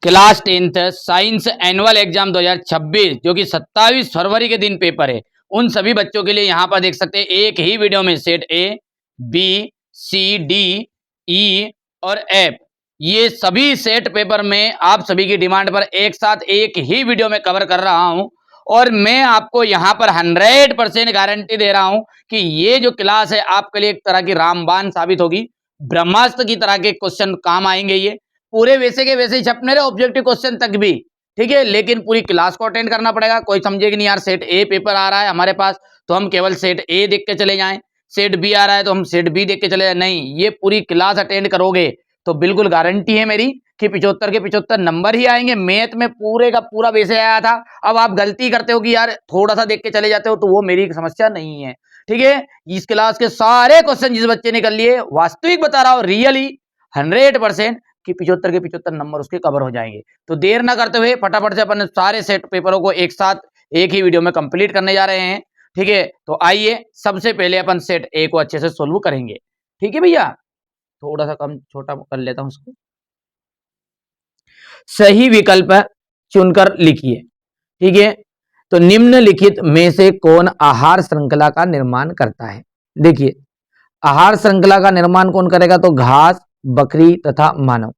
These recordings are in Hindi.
Class 10th science annual exam 2026 जो कि 27 फरवरी के दिन पेपर है, उन सभी बच्चों के लिए यहाँ पर देख सकते हैं एक ही वीडियो में set A, B, C, D, E और एफ, ये सभी सेट पेपर में आप सभी की डिमांड पर एक साथ एक ही वीडियो में कवर कर रहा हूं और मैं आपको यहाँ पर 100% गारंटी दे रहा हूं कि ये जो क्लास है आपके लिए एक तरह की रामबाण साबित होगी। ब्रह्मास्त्र की तरह के क्वेश्चन काम आएंगे, ये पूरे वैसे के वैसे ही छपने रहे, ऑब्जेक्टिव क्वेश्चन तक भी, ठीक है। लेकिन पूरी क्लास को अटेंड करना पड़ेगा। कोई समझे कि नहीं यार सेट ए पेपर आ रहा है हमारे पास तो हम केवल सेट ए देख के चले जाएं, सेट बी आ रहा है तो हम सेट बी देख के चले जाएं, नहीं, ये पूरी क्लास अटेंड करोगे तो बिल्कुल गारंटी है मेरी कि 75 के 75 नंबर ही आएंगे। मैथ में पूरे का पूरा वैसे आया था, अब आप गलती करते हो कि यार थोड़ा सा देख के चले जाते हो, तो वो मेरी समस्या नहीं है, ठीक है। इस क्लास के सारे क्वेश्चन जिस बच्चे ने कर लिए, वास्तविक बता रहा हूं, रियली 100% कि 75 के 75 नंबर उसके कवर हो जाएंगे। तो देर ना करते हुए फटाफट से अपन सारे सेट पेपरों को एक साथ एक ही वीडियो में कंप्लीट करने जा रहे हैं, ठीक है। तो आइए सबसे पहले अपन सेट ए को अच्छे से सोल्व करेंगे, ठीक है भैया। थोड़ा सा कम छोटा कर लेता हूं उसको। सही विकल्प चुनकर लिखिए, ठीक है। तो निम्नलिखित में से कौन आहार श्रृंखला का निर्माण करता है? देखिए, आहार श्रृंखला का निर्माण कौन करेगा? तो घास, बकरी तथा मानव,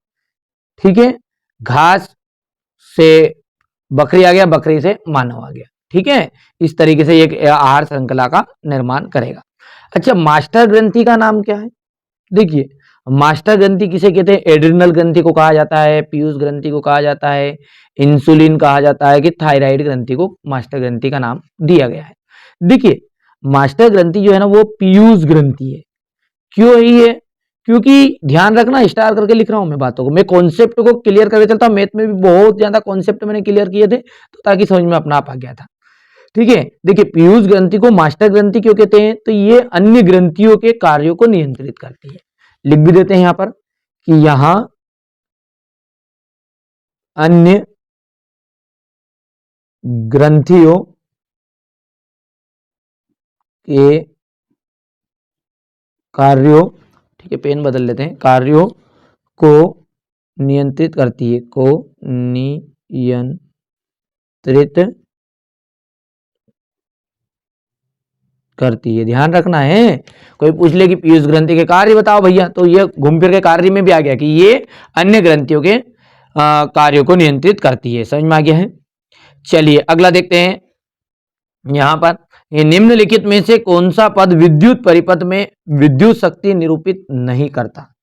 ठीक है। घास से बकरी आ गया, बकरी से मानव आ गया, ठीक है। इस तरीके से एक आहार श्रृंखला का निर्माण करेगा। अच्छा, मास्टर ग्रंथि का नाम क्या है? देखिए, मास्टर ग्रंथि किसे कहते हैं? एड्रिनल ग्रंथि को कहा जाता है, पीयूष ग्रंथि को कहा जाता है, इंसुलिन कहा जाता है, कि थायराइड ग्रंथि को मास्टर ग्रंथि का नाम दिया गया है। देखिए, मास्टर ग्रंथि जो है ना वो पीयूष ग्रंथि है। क्यों ही है? क्योंकि ध्यान रखना, स्टार करके लिख रहा हूं मैं बातों को, मैं कॉन्सेप्ट को क्लियर करके चलता हूं। मैथ में भी बहुत ज्यादा कॉन्सेप्ट मैंने क्लियर किए थे, तो ताकि समझ में अपना आप आ गया था, ठीक है। देखिए, पीयूष ग्रंथि को मास्टर ग्रंथि क्यों कहते हैं? तो ये अन्य ग्रंथियों के कार्यों को नियंत्रित करती है। लिख भी देते हैं यहां पर कि यहां अन्य ग्रंथियों के कार्यों, ठीक है, पेन बदल लेते हैं, कार्यों को नियंत्रित करती है, को नियंत्रित करती है। ध्यान रखना है, कोई पूछ ले कि पीयूष ग्रंथि के कार्य बताओ भैया, तो ये घूम फिर के कार्य में भी आ गया कि ये अन्य ग्रंथियों के कार्यों को नियंत्रित करती है। समझ में आ गया है? चलिए अगला देखते हैं। यहां पर ये निम्नलिखित में से कौन सा पद विद्युत परिपथ में विद्युत शक्ति निरूपित नहीं करता?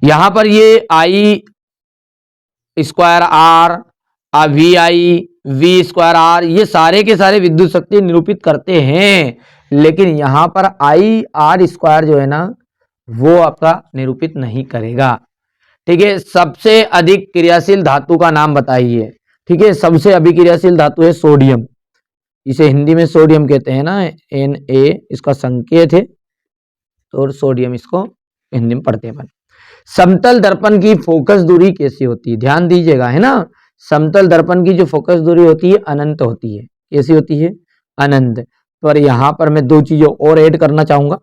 यहां पर ये I square R, V I, V square R, ये सारे के सारे विद्युत शक्ति निरूपित करते हैं, लेकिन यहां पर आई आर स्क्वायर जो है ना वो आपका निरूपित नहीं करेगा, ठीक है। सबसे अधिक क्रियाशील धातु का नाम बताइए, ठीक है। सबसे अभिक्रियाशील धातु है सोडियम, इसे हिंदी में सोडियम कहते हैं ना, Na इसका संकेत है, तो सोडियम इसको हिंदी में पढ़ते हैं। समतल दर्पण की फोकस दूरी कैसी होती है? ध्यान दीजिएगा, है ना। समतल दर्पण की जो फोकस दूरी होती है अनंत होती है। कैसी होती है? अनंत। पर यहां पर मैं दो चीजें और ऐड करना चाहूंगा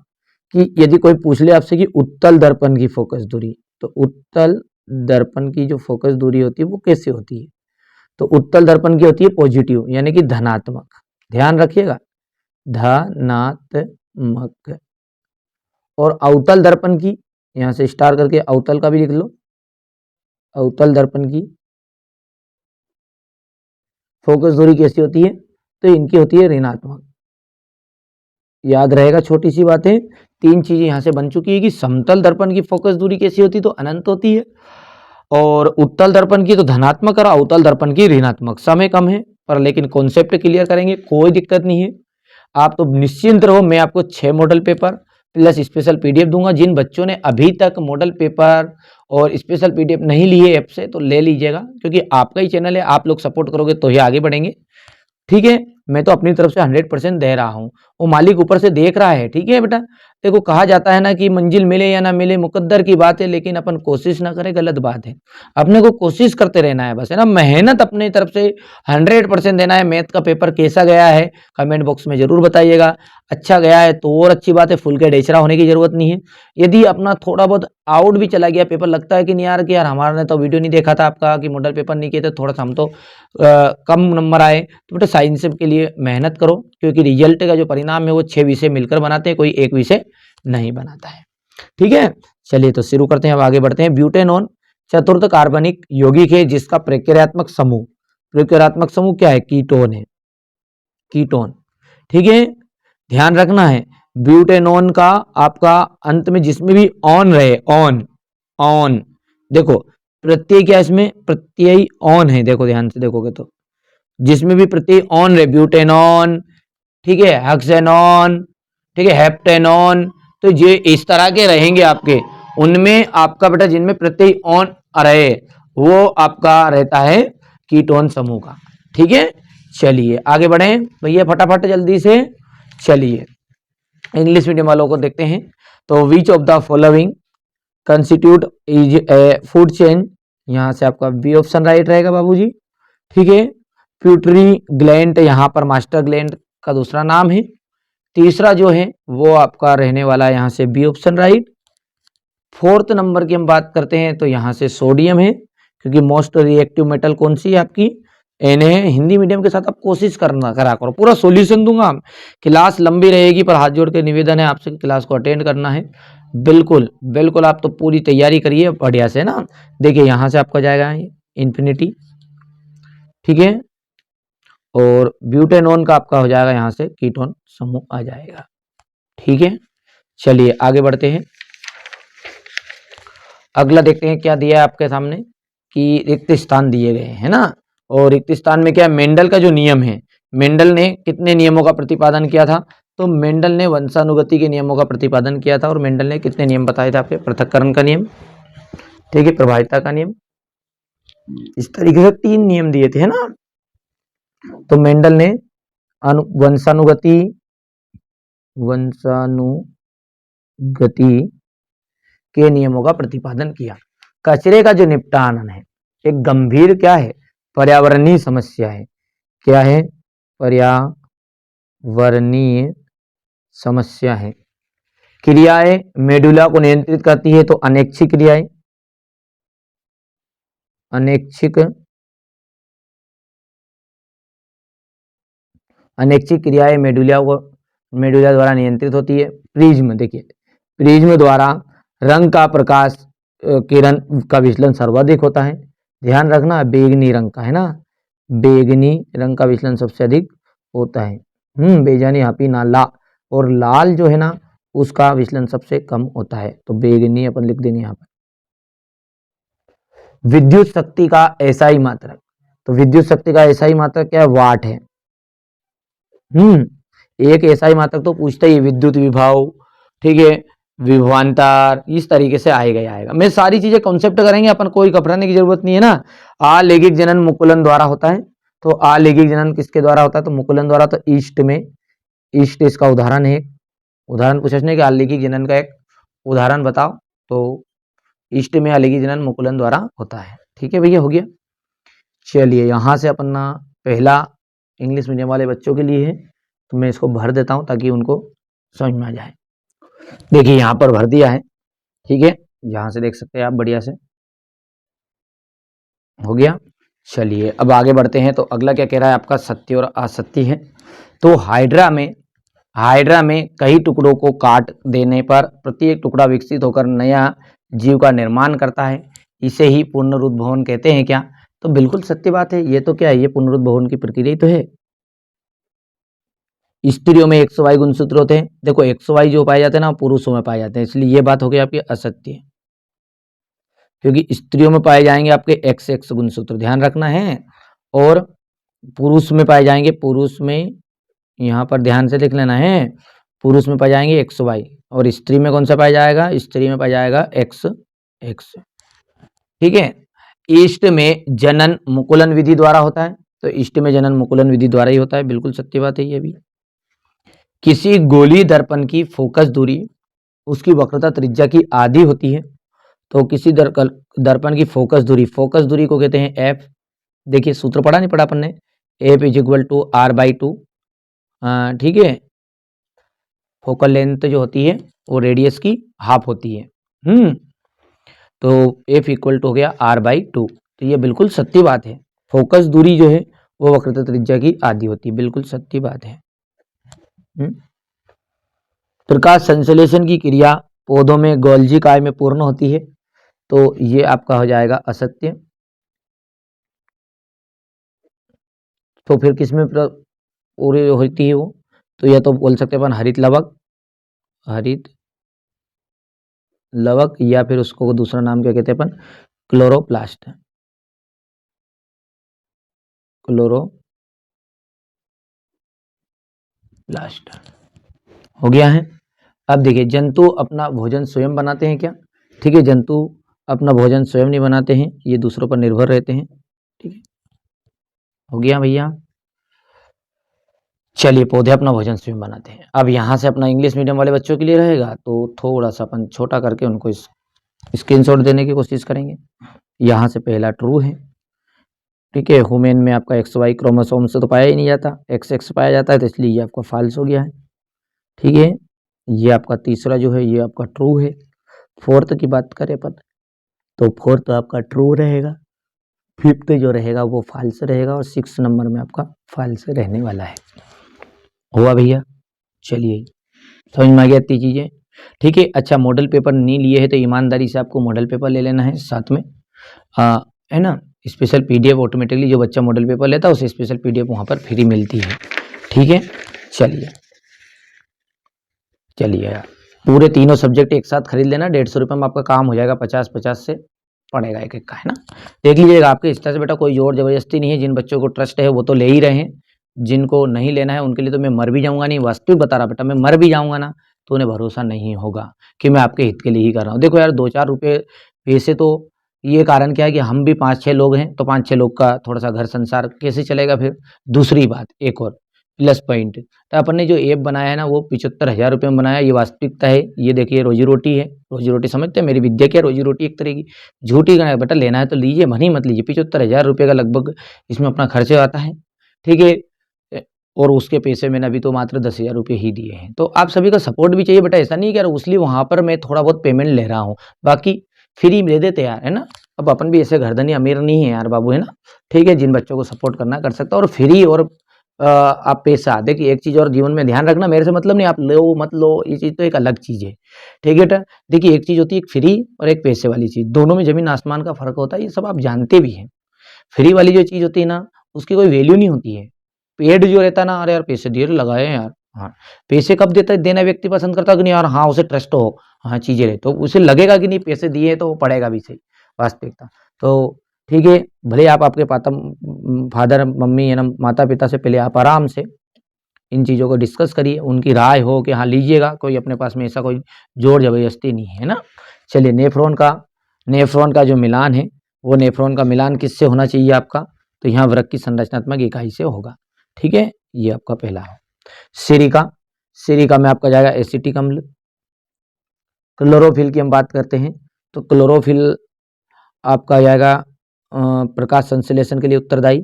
कि यदि कोई पूछ ले आपसे कि उत्तल दर्पण की फोकस दूरी, तो उत्तल दर्पण की जो फोकस दूरी होती है वो कैसे होती है? तो उत्तल दर्पण की होती है पॉजिटिव, यानी कि धनात्मक। ध्यान रखिएगा, धनात्मक। और अवतल दर्पण की, यहां से स्टार करके अवतल का भी लिख लो, अवतल दर्पण की फोकस दूरी कैसी होती है? तो इनकी होती है ऋणात्मक। याद रहेगा, छोटी सी बातें, तीन चीजें यहां से बन चुकी है कि समतल दर्पण की फोकस दूरी कैसी होती है? तो अनंत होती है, और उत्तल दर्पण की तो धनात्मक और अवतल दर्पण की ऋणात्मक। समय कम है पर लेकिन कॉन्सेप्ट क्लियर करेंगे, कोई दिक्कत नहीं है। आप तो निश्चिंत रहो, मैं आपको 6 model paper plus special PDF दूंगा। जिन बच्चों ने अभी तक मॉडल पेपर और स्पेशल पीडीएफ नहीं लिए ऐप से, तो ले लीजिएगा, क्योंकि आपका ही चैनल है, आप लोग सपोर्ट करोगे तो ही आगे बढ़ेंगे, ठीक है। मैं तो अपनी तरफ से 100% दे रहा हूँ, वो मालिक ऊपर से देख रहा है। ठीक है बेटा, देखो कहा जाता है ना कि मंजिल मिले या ना मिले मुकद्दर की बात है, लेकिन अपन कोशिश ना करें गलत बात है। अपने को कोशिश करते रहना है बस, है ना, मेहनत अपनी तरफ से 100% देना है। मैथ का पेपर कैसा गया है कमेंट बॉक्स में जरूर बताइएगा। अच्छा गया है तो और अच्छी बात है, फुल के डेचरा होने की जरूरत नहीं है। यदि अपना थोड़ा बहुत आउट भी चला गया पेपर, लगता है कि नहीं यार कि यार हमारा ने तो वीडियो नहीं देखा था आपका, कि मॉडल पेपर नहीं किए थे, थोड़ा सा हम तो कम नंबर आए, तो बेटा साइंस के लिए मेहनत करो, क्योंकि रिजल्ट का जो परिणाम है वो 6 विषय मिलकर बनाते हैं, कोई एक विषय नहीं बनाता है। ठीक है, चलिए तो शुरू करते हैं, अब आगे बढ़ते हैं। ब्यूटेनॉन चतुर्थ कार्बनिक यौगिक है जिसका प्रक्रियात्मक समूह क्या है? कीटोन है, कीटोन। ठीक है, ध्यान रखना है ब्यूटेनॉन का आपका अंत में जिसमें भी ऑन रहे, ऑन ऑन, देखो प्रत्यय क्या इसमें, प्रत्यय ऑन है, देखो ध्यान से देखोगे तो जिसमें भी प्रत्यय ऑन रहे, ब्यूटेनॉन, ठीक है, हेक्सेनॉन, ठीक है, हेप्टेनॉन, तो ये इस तरह के रहेंगे आपके, उनमें आपका बेटा जिनमें प्रत्यय ऑन रहे वो आपका रहता है कीटोन समूह का। ठीक है, चलिए आगे बढ़े भैया फटाफट जल्दी से। चलिए इंग्लिश मीडियम वालों को देखते हैं। तो which of the following constitute is a food chain, यहां से आपका बी ऑप्शन राइट रहेगा बाबूजी। ठीक है, प्यूटरी ग्लैंड यहाँ पर मास्टर ग्लैंड का दूसरा नाम है। तीसरा जो है वो आपका रहने वाला यहाँ से B option right. Fourth number की हम बात करते हैं तो यहाँ से सोडियम है, क्योंकि मोस्ट रिएक्टिव मेटल कौन सी है आपकी? एन है। हिंदी मीडियम के साथ आप कोशिश करना करा करो, पूरा सॉल्यूशन दूंगा। क्लास लंबी रहेगी पर हाथ जोड़ के निवेदन है आपसे क्लास को अटेंड करना है। बिल्कुल बिल्कुल, आप तो पूरी तैयारी करिए बढ़िया से ना। देखिए यहाँ से आपका जाएगा इन्फिनिटी, ठीक है, और ब्यूटेनॉन का आपका हो जाएगा यहाँ से कीटोन समूह आ जाएगा। ठीक है, चलिए आगे बढ़ते हैं। अगला देखते हैं क्या दिया है आपके सामने कि रिक्त स्थान दिए गए हैं ना, और रिक्त स्थान में क्या, मेंडल का जो नियम है, मेंडल ने कितने नियमों का प्रतिपादन किया था? तो मेंडल ने वंशानुगति के नियमों का प्रतिपादन किया था, और मेंडल ने कितने नियम बताए थे आपके? पृथक्करण का नियम, ठीक है, प्रभाविता का नियम, इस तरीके से 3 नियम दिए थे, है ना। तो मेंडल ने वंशानुगति के नियमों का प्रतिपादन किया। कचरे का जो निपटान है एक गंभीर क्या है? पर्यावरणीय समस्या है। क्या है? पर्यावरणीय समस्या है। क्रियाएं मेडुला को नियंत्रित करती है, तो अनैच्छिक क्रियाएं, अनैच्छिक क्रियाएं मेडुला द्वारा नियंत्रित होती है। प्रिज्म, देखिए प्रिज्म द्वारा रंग का प्रकाश किरण का विचलन सर्वाधिक होता है। ध्यान रखना बेगनी रंग का, है ना, बेगनी रंग का विचलन सबसे अधिक होता है। बेजानी हापी नाला, और लाल जो है ना उसका विचलन सबसे कम होता है, तो बेगनी अपन लिख देंगे यहाँ पर। विद्युत शक्ति का एसआई मात्रक, तो विद्युत शक्ति का एसआई मात्रक क्या है? वाट है। एक एसआई मात्रक तो पूछता ही, विद्युत विभव, ठीक है, विभवांतर, इस तरीके से आएगा। मैं सारी चीजें कॉन्सेप्ट करेंगे अपन, कोई घबराने की जरूरत नहीं है ना। आलेगिक जनन मुकुलन द्वारा होता है, तो आलेगिक जनन किसके द्वारा होता है? तो मुकुलन द्वारा। तो ईस्ट इसका उदाहरण है। उदाहरण पूछने के आलेगिक जनन का एक उदाहरण बताओ, तो ईस्ट में आलेगिक जनन मुकुलन द्वारा होता है। ठीक है भैया, हो गया। चलिए यहाँ से अपना पहला इंग्लिश मीडियम वाले बच्चों के लिए है, तो मैं इसको भर देता हूँ ताकि उनको समझ में आ जाए। देखिए यहाँ पर भर दिया है, ठीक है, यहाँ से देख सकते हैं आप बढ़िया से, हो गया। चलिए अब आगे बढ़ते हैं। तो अगला क्या कह रहा है आपका? सत्य और असत्य है। तो हाइड्रा में कई टुकड़ों को काट देने पर प्रत्येक टुकड़ा विकसित होकर नया जीव का निर्माण करता है, इसे ही पुनरुद्भवन कहते हैं क्या? तो बिल्कुल सत्य बात है, ये तो क्या है, ये पुनरुद्भवन की प्रक्रिया ही तो है। स्त्रियों में XY गुणसूत्र होते हैं, देखो XY जो पाए जाते हैं ना पुरुषों में पाए जाते हैं, इसलिए ये बात हो गई आपकी असत्य, क्योंकि स्त्रियों में पाए जाएंगे आपके XX गुणसूत्र, ध्यान रखना है, और पुरुष में पाए जाएंगे, पुरुष में यहाँ पर ध्यान से लिख लेना है, पुरुष में पाए जाएंगे XY, और स्त्री में कौन सा पाया जाएगा? स्त्री में पाया जाएगा XX। ठीक है, ईस्ट में जनन मुकुलन विधि द्वारा होता है, तो इष्ट में जनन मुकुलन विधि द्वारा ही होता है, बिल्कुल सत्य बात है ये भी। किसी गोली दर्पण की फोकस दूरी उसकी वक्रता त्रिज्या की आधी होती है। तो किसी दर्पण की फोकस दूरी को कहते हैं एफ। देखिए सूत्र पढ़ा नहीं पढ़ा अपन ने, f is equal to r by two. ठीक है, फोकल लेंथ जो होती है वो रेडियस की हाफ होती है। तो एफ इक्वल टू हो गया आर बाई टू। तो ये बिल्कुल सत्य बात है, फोकस दूरी जो है वो वक्रता त्रिज्या की आधी होती है, बिल्कुल सत्य बात है। प्रकाश संश्लेषण की क्रिया पौधों में गोल्जी काय में पूर्ण होती है। तो ये आपका हो जाएगा असत्य। तो फिर किसमें पूरी होती है वो, तो या तो बोल सकते हैं अपन हरित लवक, या फिर उसको दूसरा नाम क्या कहते हैं अपन, क्लोरोप्लास्ट। हो गया है। अब देखिए जंतु अपना भोजन स्वयं बनाते हैं क्या? ठीक है, जंतु अपना भोजन स्वयं नहीं बनाते हैं, ये दूसरों पर निर्भर रहते हैं। ठीक है, हो गया भैया। चलिए पौधे अपना भोजन स्वयं बनाते हैं। अब यहाँ से अपना इंग्लिश मीडियम वाले बच्चों के लिए रहेगा, तो थोड़ा सा अपन छोटा करके उनको स्क्रीनशॉट देने की कोशिश करेंगे। यहाँ से पहला ट्रू है। ठीक है, ह्यूमन में आपका एक्स वाई क्रोमोसोम से तो पाया ही नहीं जाता, एक्स एक्स पाया जाता है, तो इसलिए ये आपका फॉल्स हो गया है। ठीक है, ये आपका तीसरा जो है ये आपका ट्रू है। फोर्थ की बात करें अपन, तो फोर्थ आपका ट्रू रहेगा, फिफ्थ जो रहेगा वो फॉल्स रहेगा, और 6 नंबर में आपका फॉल्स रहने वाला है। हुआ भैया? चलिए समझ में आ गया इतनी चीजें। ठीक है, अच्छा मॉडल पेपर नहीं लिए है तो ईमानदारी से आपको मॉडल पेपर ले लेना है साथ में, है ना। स्पेशल पीडीएफ ऑटोमेटिकली जो बच्चा मॉडल पेपर लेता है उसे स्पेशल पीडीएफ वहां पर फ्री मिलती है। ठीक है, चलिए यार पूरे तीनों सब्जेक्ट एक साथ खरीद लेना, 150 रुपये में आपका काम हो जाएगा, 50-50 से पड़ेगा एक एक का, है ना। देख लीजिएगा आपके इस तरह से बेटा, कोई जोर जबरदस्ती नहीं है, जिन बच्चों को ट्रस्ट है वो तो ले ही रहे हैं, जिनको नहीं लेना है उनके लिए तो मैं मर भी जाऊंगा नहीं, वास्तविक बता रहा बेटा, मैं मर भी जाऊंगा ना तो उन्हें भरोसा नहीं होगा कि मैं आपके हित के लिए ही कर रहा हूँ। देखो यार 2-4 रुपये पैसे तो ये कारण क्या है कि हम भी 5-6 लोग हैं, तो 5-6 लोग का थोड़ा सा घर संसार कैसे चलेगा फिर। दूसरी बात एक और प्लस पॉइंट, तो अपन ने जो ऐप बनाया है ना वो 75,000 रुपये में बनाया, ये वास्तविकता है। ये देखिए रोजी रोटी है, रोजी रोटी समझते हैं, मेरी विद्या क्या रोजी रोटी एक तरह की, झूठी का बेटा, लेना है तो लीजिए, मनी मत लीजिए। 75,000 रुपये का लगभग इसमें अपना खर्चे आता है। ठीक है, और उसके पैसे मैंने अभी तो मात्र 10,000 रुपये ही दिए हैं। तो आप सभी का सपोर्ट भी चाहिए बेटा, ऐसा नहीं कि यार उसलिए वहां पर मैं थोड़ा बहुत पेमेंट ले रहा हूँ, बाकी फ्री दे देते यार, है ना। अब अपन भी ऐसे घरधनी अमीर नहीं है यार बाबू, है ना। ठीक है, जिन बच्चों को सपोर्ट करना कर सकता है, और फ्री और आप पैसा। देखिए एक चीज और जीवन में ध्यान रखना, मेरे से मतलब नहीं आप लो मत लो, ये चीज तो एक अलग चीज है। ठीक है, देखिए एक चीज होती है एक फ्री और एक पैसे वाली चीज, दोनों में जमीन आसमान का फर्क होता है, ये सब आप जानते भी हैं। फ्री वाली जो चीज होती है ना उसकी कोई वैल्यू नहीं होती है। पेड जो रहता है ना, अरे यार पैसे दिए लगाए यार, हाँ पैसे कब देता है, देना व्यक्ति पसंद करता है कि नहीं यार, हाँ उसे ट्रस्ट हो, हाँ चीजें रहे तो उसे लगेगा कि नहीं पैसे दिए तो वो पड़ेगा भी सही, वास्तविकता। तो ठीक है, भले आप आपके फादर मम्मी है ना, माता पिता से पहले आप आराम से इन चीज़ों को डिस्कस करिए, उनकी राय हो कि हाँ लीजिएगा, कोई अपने पास में ऐसा कोई जोर जबरदस्ती नहीं है ना। चलिए नेफ्रॉन का जो मिलान है वो नेफ्रॉन का मिलान किससे होना चाहिए आपका, तो यहाँ वृक्क की संरचनात्मक इकाई से होगा। ठीक है, ये आपका पहला है। सिरिका में आपका जाएगा एसिटिक अम्ल। क्लोरोफिल की हम बात करते हैं, तो क्लोरोफिल आपका जाएगा प्रकाश संश्लेषण के लिए उत्तरदायी।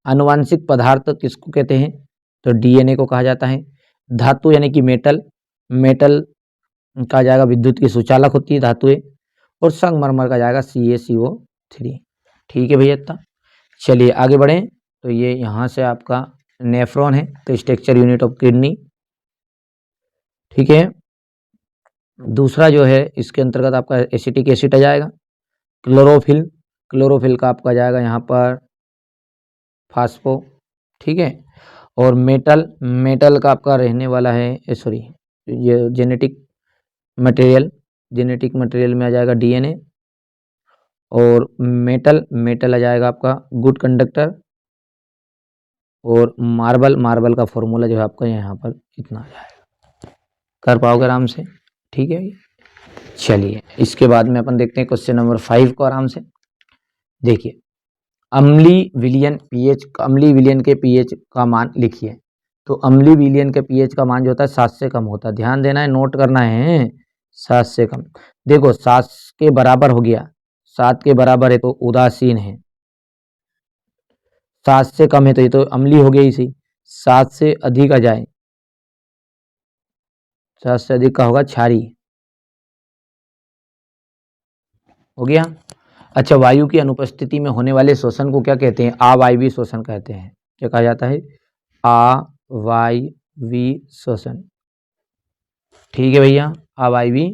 आनुवांशिक पदार्थ किसको कहते हैं, तो डीएनए को कहा जाता है। धातु यानी कि मेटल का जाएगा विद्युत की सुचालक होती है धातुएं। और संगमरमर का जाएगा CaCO3। ठीक है भैया इतना। चलिए आगे बढ़ें, तो ये यहाँ से आपका नेफ्रॉन है, तो स्ट्रक्चर यूनिट ऑफ किडनी। ठीक है, दूसरा जो है इसके अंतर्गत आपका एसिटिक एसिड आ जाएगा। क्लोरोफिल का आपका जाएगा यहाँ पर फास्फो। ठीक है, और मेटल का आपका रहने वाला है सॉरी, ये जेनेटिक मटेरियल में आ जाएगा डीएनए। और मेटल आ जाएगा आपका गुड कंडक्टर। और मार्बल का फॉर्मूला जो है आपका यहाँ पर इतना आ जाएगा, कर पाओगे आराम से। ठीक है, चलिए इसके बाद में अपन देखते हैं क्वेश्चन नंबर 5 को आराम से। देखिए अम्लीय विलयन पीएच, अम्लीय विलयन के पीएच का मान लिखिए। तो अम्लीय विलयन के पीएच का मान जो होता है 7 से कम होता है, ध्यान देना है, नोट करना है, 7 से कम। देखो 7 के बराबर हो गया, 7 के बराबर है तो उदासीन है, 7 से कम है तो ये तो अम्लीय हो गया इसी, 7 से अधिक आ जाए, 7 से अधिक का होगा क्षारीय, हो गया। अच्छा, वायु की अनुपस्थिति में होने वाले शोषण को क्या कहते हैं? अवायवीय शोषण कहते हैं। क्या कहा जाता है? अवायवीय शोषण। ठीक है भैया, अवायवीय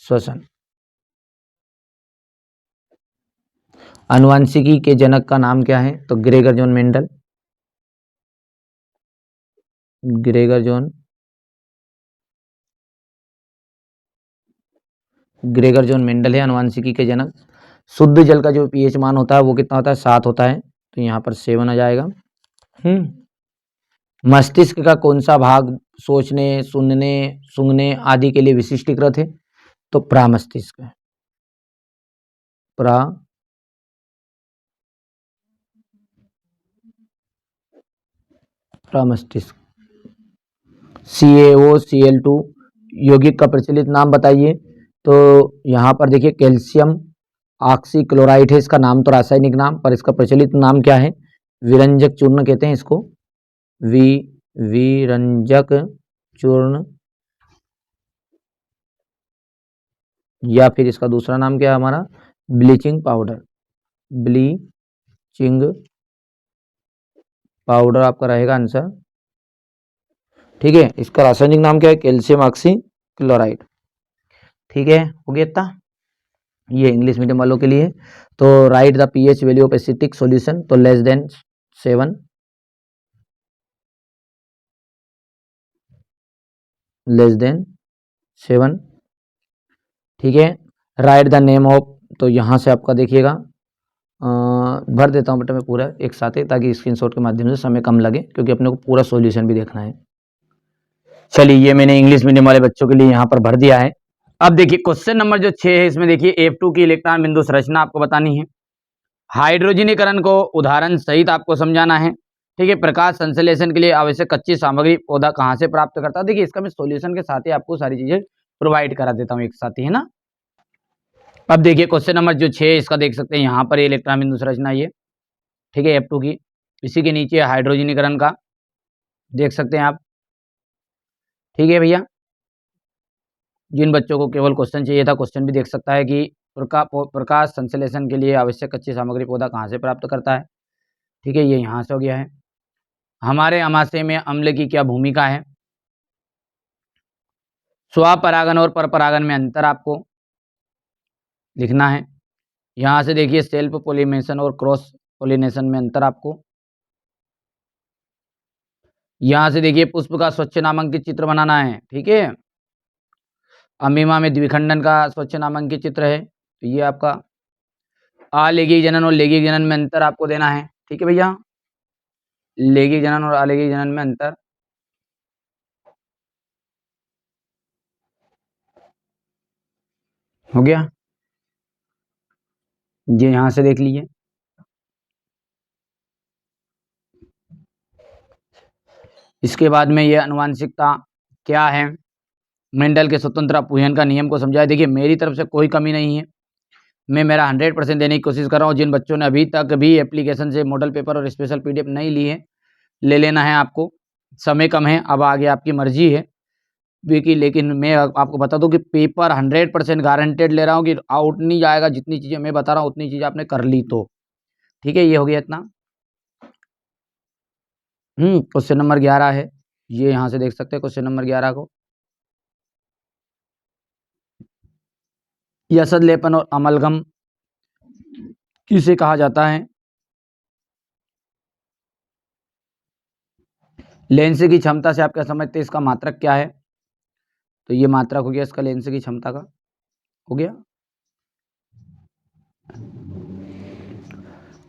शोषण। आनुवंशिकी के जनक का नाम क्या है? तो Gregor John Mendel, Gregor John Mendel है आनुवंशिकी के जनक। शुद्ध जल का जो पीएच मान होता है वो कितना होता है? 7 होता है, तो यहाँ पर 7 आ जाएगा। मस्तिष्क का कौन सा भाग सोचने, सुनने, सूंघने आदि के लिए विशिष्टीकृत है? तो प्रामस्तिष्क, प्रामस्तिष्क। CaO, Cl2 यौगिक का प्रचलित नाम बताइए। तो यहाँ पर देखिए कैल्शियम ऑक्सीक्लोराइड है इसका नाम, तो रासायनिक नाम, पर इसका प्रचलित नाम क्या है? विरंजक चूर्ण कहते हैं इसको, विरंजक चूर्ण, या फिर इसका दूसरा नाम क्या है हमारा? ब्लीचिंग पाउडर, ब्लीचिंग पाउडर आपका रहेगा आंसर। ठीक है, इसका रासायनिक नाम क्या है? Calcium oxychloride. ठीक है, हो गया इतना, ये इंग्लिश मीडियम वालों के लिए। तो right the pH value of acetic solution, तो लेस देन 7, लेस देन 7। ठीक है, राइट द नेम ऑफ, तो यहाँ से आपका देखिएगा, भर देता हूँ बेटा मैं पूरा एक साथ ही, ताकि स्क्रीनशॉट के माध्यम से समय कम लगे, क्योंकि अपने को पूरा सॉल्यूशन भी देखना है। चलिए, ये मैंने इंग्लिश मीडियम वाले बच्चों के लिए यहाँ पर भर दिया है। अब देखिए क्वेश्चन नंबर जो 6 है, इसमें देखिए F2 की इलेक्ट्रॉन बिंदु संरचना आपको बतानी है, हाइड्रोजनीकरण को उदाहरण सहित आपको समझाना है। ठीक है, प्रकाश संश्लेषण के लिए आवश्यक कच्ची सामग्री पौधा कहाँ से प्राप्त करता है? देखिए इसका मैं सॉल्यूशन के साथ ही आपको सारी चीजें प्रोवाइड करा देता हूँ एक साथ ही, है ना। अब देखिए क्वेश्चन नंबर जो 6 है, इसका देख सकते हैं यहाँ पर इलेक्ट्रॉन बिंदु संरचना ये, ठीक है, F2 की, इसी के नीचे हाइड्रोजनीकरण का देख सकते हैं आप। ठीक है भैया, जिन बच्चों को केवल क्वेश्चन चाहिए था, क्वेश्चन भी देख सकता है कि प्रकाश संश्लेषण के लिए आवश्यक कच्ची सामग्री पौधा कहाँ से प्राप्त करता है। ठीक है, ये यहाँ से हो गया है। हमारे अमाशय में अम्ल की क्या भूमिका है? स्वपरागन और परपरागन में अंतर आपको लिखना है। यहाँ से देखिए सेल्फ पोलिनेशन और क्रॉस पोलिनेशन में अंतर आपको। यहाँ से देखिए पुष्प का स्वच्छ नामांकित चित्र बनाना है। ठीक है, अमीमा में द्विखंडन का स्वच्छ नामांकित चित्र है, तो ये आपका अलैंगिक जनन और लैंगिक जनन में अंतर आपको देना है। ठीक है भैया, लैंगिक जनन और अलैंगिक जनन में अंतर। हो गया, ये यहाँ से देख लीजिए। इसके बाद में ये आनुवंशिकता क्या है, मेंडल के स्वतंत्र अपूहन का नियम को समझाया। देखिए मेरी तरफ से कोई कमी नहीं है, मैं मेरा 100% देने की कोशिश कर रहा हूँ। जिन बच्चों ने अभी तक भी एप्लीकेशन से मॉडल पेपर और स्पेशल PDF नहीं ली है, ले लेना है आपको, समय कम है, अब आगे आपकी मर्जी है। लेकिन मैं आपको बता दूं कि पेपर 100% गारंटेड ले रहा हूँ कि आउट नहीं जाएगा, जितनी चीज़ें मैं बता रहा हूँ उतनी चीज़ें आपने कर ली तो। ठीक है, ये हो गया इतना। क्वेश्चन नंबर 11 है, ये यहाँ से देख सकते हैं क्वेश्चन नंबर 11 को। यसद लेपन और अमलगम किसे कहा जाता है? लेंस की क्षमता से आप क्या समझते हैं, इसका मात्रक क्या है? तो ये मात्रक हो गया इसका लेंस की क्षमता का, हो गया।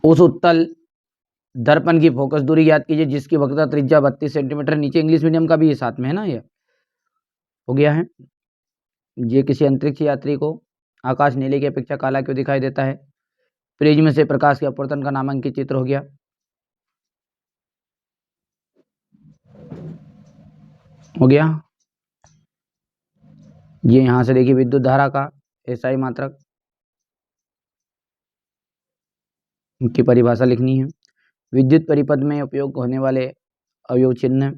उस उत्तल दर्पण की फोकस दूरी याद कीजिए जिसकी वक्रता त्रिज्या 32 सेंटीमीटर, नीचे इंग्लिश मीडियम का भी ये साथ में है ना, ये हो गया है। ये किसी अंतरिक्ष यात्री को आकाश नीले की अपेक्षा काला क्यों दिखाई देता है? प्रिज्म से प्रकाश के अपवर्तन का नामांकित चित्र हो गया। हो गया। ये यहां से देखिए विद्युत धारा का एसआई मात्रक की परिभाषा लिखनी है। विद्युत परिपथ में उपयोग होने वाले अवयव चिन्ह,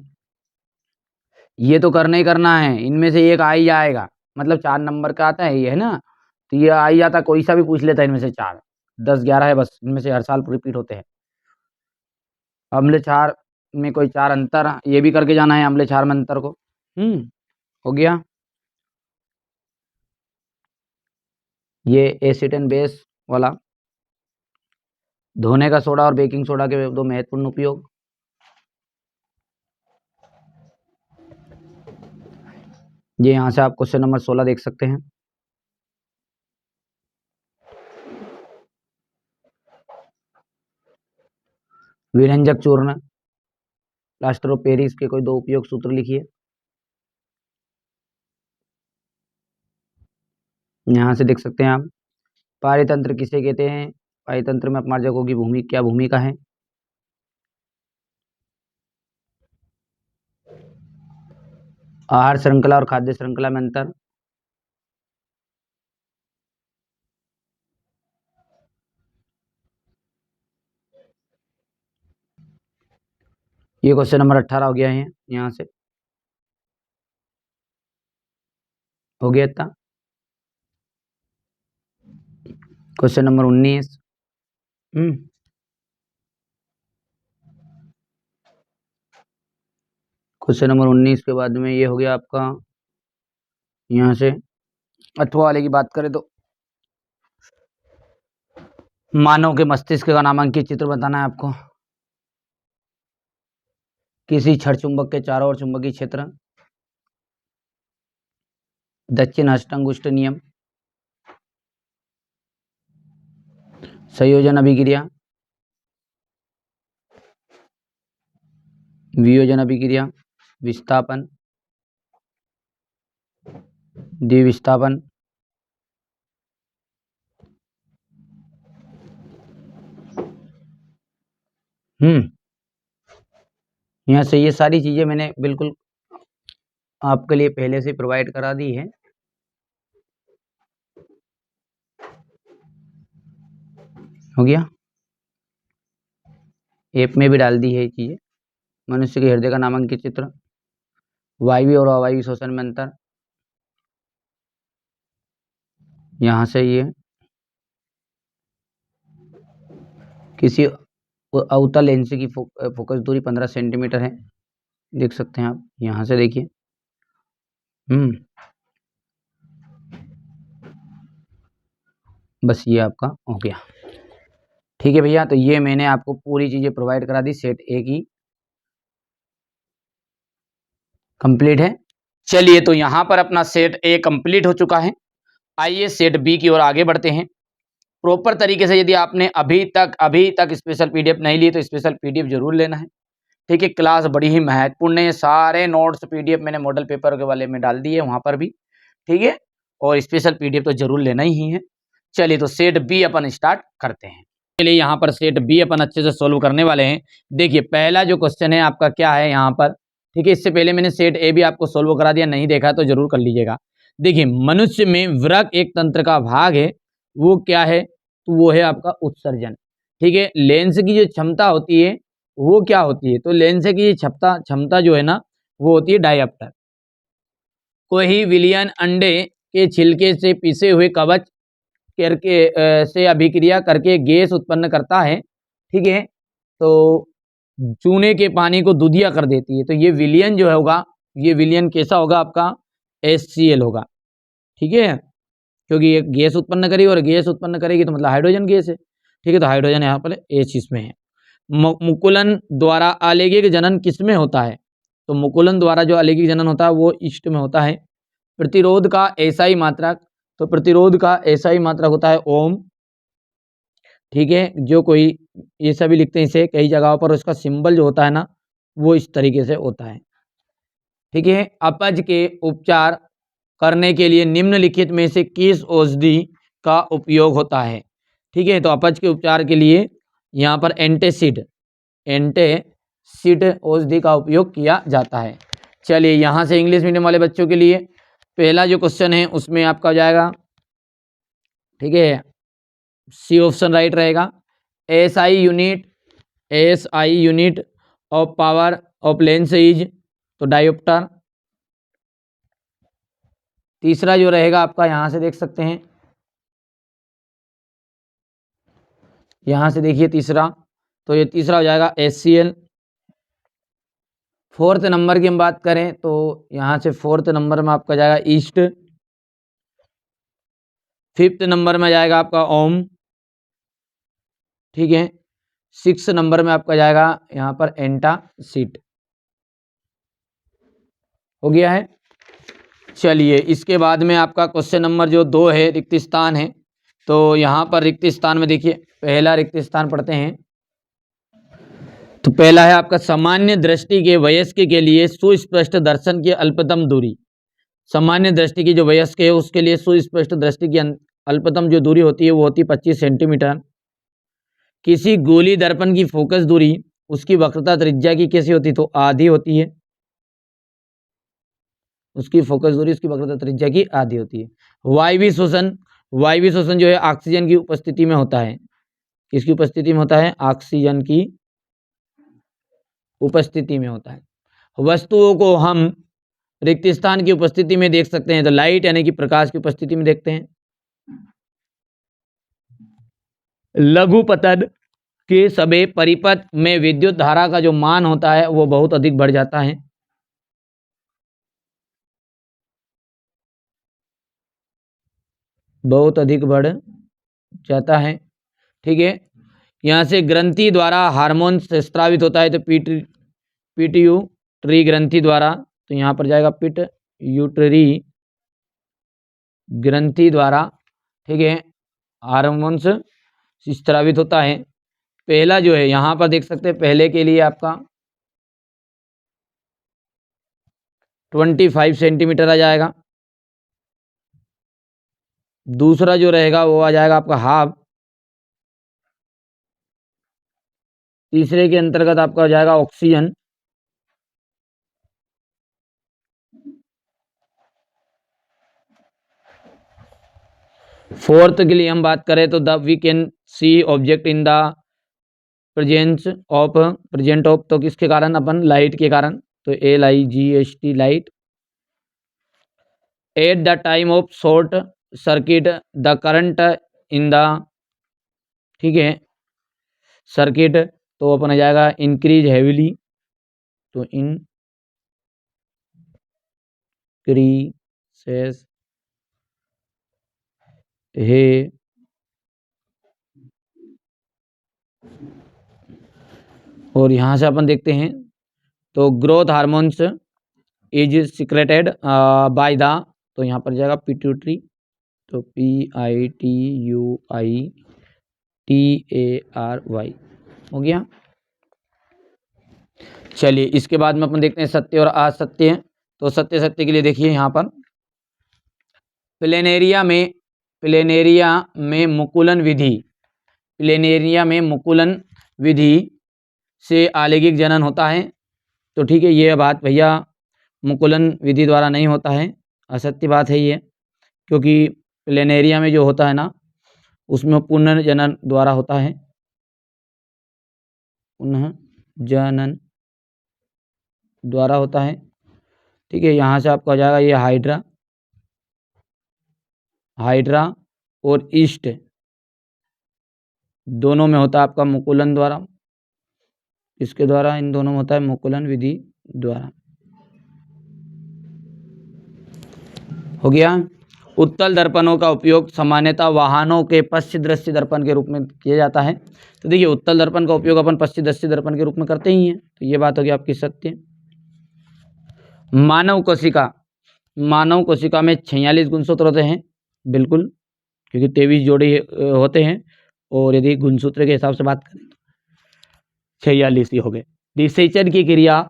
ये तो करना ही करना है, इनमें से एक आ ही जाएगा, मतलब 4 नंबर का आता है ये, है ना, तो ये आ ही जाता, कोई सा भी पूछ लेता है इनमें से 4, 10 11 है बस, इनमें से हर साल रिपीट होते हैं। अम्ल क्षार में कोई 4 अंतर, ये भी करके जाना है अम्ल क्षार में अंतर को। हो गया। ये एसिड एंड बेस वाला, धोने का सोडा और बेकिंग सोडा के 2 महत्वपूर्ण उपयोग। ये यहां से आप क्वेश्चन नंबर 16 देख सकते हैं। विरंजक चूर्ण, प्लास्टर ऑफ पेरिस के कोई 2 उपयोग सूत्र लिखिए। यहां से देख सकते हैं आप। पारितंत्र किसे कहते हैं? पारितंत्र में अपमार्जकों की भूमि क्या भूमिका है? आहार श्रृंखला और खाद्य श्रृंखला में अंतर। ये क्वेश्चन नंबर 18 हो गया है यहां से। हो गया इतना। Question number 19। क्वेश्चन नंबर 19 के बाद में ये हो गया आपका यहां से 8वां वाले की बात करें तो मानव के मस्तिष्क का नामांकित चित्र बताना है आपको। किसी क्षण चुंबक के चारों ओर चुंबकीय क्षेत्र। दक्षिण अष्टांगुष्ठ नियम। संयोजन अभिक्रिया। वियोजन अभिक्रिया। विस्थापन। द्विविस्थापन। यहाँ से ये सारी चीजें मैंने बिल्कुल आपके लिए पहले से प्रोवाइड करा दी है। हो गया। ऐप में भी डाल दी है ये चीजें। मनुष्य के हृदय का नामांकित चित्र। वायवीय और अवायवीय श्वसन में अंतर। यहाँ से ये किसी अवतल लेंस की फोकस दूरी 15 सेंटीमीटर है, देख सकते हैं आप। यहाँ से देखिए। बस ये आपका हो गया। ठीक है भैया, तो ये मैंने आपको पूरी चीजें प्रोवाइड करा दी। सेट ए की कंप्लीट है। चलिए, तो यहाँ पर अपना सेट ए कंप्लीट हो चुका है। आइए सेट बी की ओर आगे बढ़ते हैं। प्रॉपर तरीके से यदि आपने अभी तक स्पेशल पीडीएफ नहीं ली तो स्पेशल पीडीएफ जरूर लेना है। ठीक है, क्लास बड़ी ही महत्वपूर्ण है। सारे नोट्स पीडीएफ मैंने मॉडल पेपर के वाले में डाल दिए वहां पर भी। ठीक है, और स्पेशल पीडीएफ तो जरूर लेना ही है। चलिए, तो सेट बी अपन स्टार्ट करते हैं। चलिए, यहाँ पर सेट बी अपन अच्छे से सोल्व करने वाले हैं। देखिए, पहला जो क्वेश्चन है आपका क्या है यहाँ पर। ठीक है, इससे पहले मैंने सेट ए भी आपको सोल्व करा दिया, नहीं देखा तो जरूर कर लीजिएगा। देखिए, मनुष्य में वृक्क एक तंत्र का भाग है, वो क्या है? तो वो है आपका उत्सर्जन। ठीक है, लेंस की जो क्षमता होती है वो क्या होती है? तो लेंस की क्षमता जो है ना, वो होती है डायप्टर। कोई विलियन अंडे के छिलके से पिसे हुए कवच करके से अभिक्रिया करके गैस उत्पन्न करता है। ठीक है, तो चूने के पानी को दूधिया कर देती है। तो ये विलियन जो होगा, ये विलियन कैसा होगा आपका? HCl होगा। ठीक है, क्योंकि ये गैस उत्पन्न करेगी और गैस उत्पन्न करेगी तो मतलब हाइड्रोजन गैस है। ठीक है, तो हाइड्रोजन यहाँ पर H इसमें है। मुकुलन द्वारा आलेखिक जनन किसमें होता है? तो मुकुलन द्वारा जो आलेखिक जनन होता है वो ईस्ट में होता है। प्रतिरोध का एसआई मात्रक, तो प्रतिरोध का एसआई मात्रक होता है ओम। ठीक है, जो कोई ये सभी लिखते हैं इसे कई जगहों पर, उसका सिंबल जो होता है ना वो इस तरीके से होता है। ठीक है, अपच के उपचार करने के लिए निम्नलिखित में से किस औषधि का उपयोग होता है? ठीक है, तो अपच के उपचार के लिए यहाँ पर एंटासिड औषधि का उपयोग किया जाता है। चलिए यहाँ से इंग्लिश मीडियम वाले बच्चों के लिए पहला जो क्वेश्चन है उसमें आपका हो जाएगा, ठीक है, सी ऑप्शन राइट रहेगा। S I unit of power of lens is, तो डायोप्टर। तीसरा जो रहेगा आपका, यहाँ से देख सकते हैं, यहाँ से देखिए तीसरा, तो ये तीसरा हो जाएगा HCl। फोर्थ नंबर की हम बात करें तो यहाँ से फोर्थ नंबर में आपका जाएगा ईस्ट। फिफ्थ नंबर में जाएगा आपका ओम, ठीक है। सिक्स नंबर में आपका जाएगा यहाँ पर एंटासिड। हो गया है। चलिए इसके बाद में आपका क्वेश्चन नंबर जो 2 है, रिक्त स्थान है। तो यहाँ पर रिक्त स्थान में देखिए, पहला रिक्त स्थान पढ़ते हैं। तो पहला है आपका सामान्य दृष्टि के वयस्क के लिए सुस्पष्ट दर्शन की अल्पतम दूरी। सामान्य दृष्टि की जो वयस्क है उसके लिए सुस्पष्ट दृष्टि की अल्पतम जो दूरी होती है वो होती है 25 सेंटीमीटर। किसी गोली दर्पण की फोकस दूरी उसकी वक्रता त्रिज्या की कैसी होती है, तो आधी होती है। उसकी फोकस दूरी उसकी वक्रता त्रिज्या की आधी होती है। वायवीय शोषण जो है ऑक्सीजन की उपस्थिति में होता है। किसकी उपस्थिति में होता है? ऑक्सीजन की उपस्थिति में होता है। वस्तुओं को हम रिक्त स्थान की उपस्थिति में देख सकते हैं, तो लाइट यानी कि प्रकाश की उपस्थिति में देखते हैं। लघु पतन के समय परिपथ में विद्युत धारा का जो मान होता है वो बहुत अधिक बढ़ जाता है। बहुत अधिक बढ़ जाता है, ठीक है। यहाँ से ग्रंथि द्वारा हार्मोन स्रावित होता है, तो पिट्यूटरी ग्रंथि द्वारा, तो यहाँ पर जाएगा पिट्यूटरी ग्रंथि द्वारा, ठीक है, हार्मोन्स स्रावित होता है। पहला जो है यहाँ पर देख सकते हैं, पहले के लिए आपका 25 सेंटीमीटर आ जाएगा। दूसरा जो रहेगा वो आ जाएगा आपका हाफ। तीसरे के अंतर्गत आपका हो जाएगा ऑक्सीजन। फोर्थ के लिए हम बात करें तो the we can see object in the present of, तो किसके कारण? अपन लाइट के कारण, तो LIGHT light. At the time of short circuit the current in the, ठीक है, सर्किट, तो अपन आ जाएगा इंक्रीज हेविली, तो इंक्रीसेस है। और यहाँ से अपन देखते हैं तो growth hormones is secreted by the, तो यहाँ पर जाएगा पिट्यूटरी, तो PITUITARY। हो गया। चलिए इसके बाद में अपन देखते हैं सत्य और असत्य। तो सत्य के लिए देखिए यहाँ पर प्लेनेरिया में मुकुलन विधि से आलैंगिक जनन होता है। तो ठीक है, ये बात भैया मुकुलन विधि द्वारा नहीं होता है, असत्य बात है ये, क्योंकि प्लेनेरिया में जो होता है ना उसमें पुनर्जनन द्वारा होता है, पुनर्जनन द्वारा होता है, ठीक है। यहाँ से आपका हो जाएगा ये हाइड्रा और ईस्ट दोनों में होता है आपका मुकुलन द्वारा। इसके द्वारा इन दोनों में होता है मुकुलन विधि द्वारा। हो गया। उत्तल दर्पणों का उपयोग सामान्यतः वाहनों के पश्च दृश्य दर्पण के रूप में किया जाता है। तो देखिए उत्तल दर्पण का उपयोग अपन पश्च दृश्य दर्पण के रूप में करते ही हैं, तो ये बात होगी आपकी सत्य। मानव कोशिका में 46 गुणसूत्र होते हैं, बिल्कुल, क्योंकि 23 जोड़े होते हैं, और यदि गुणसूत्र के हिसाब से बात करें तो 46 ही हो गए। निषेचन की क्रिया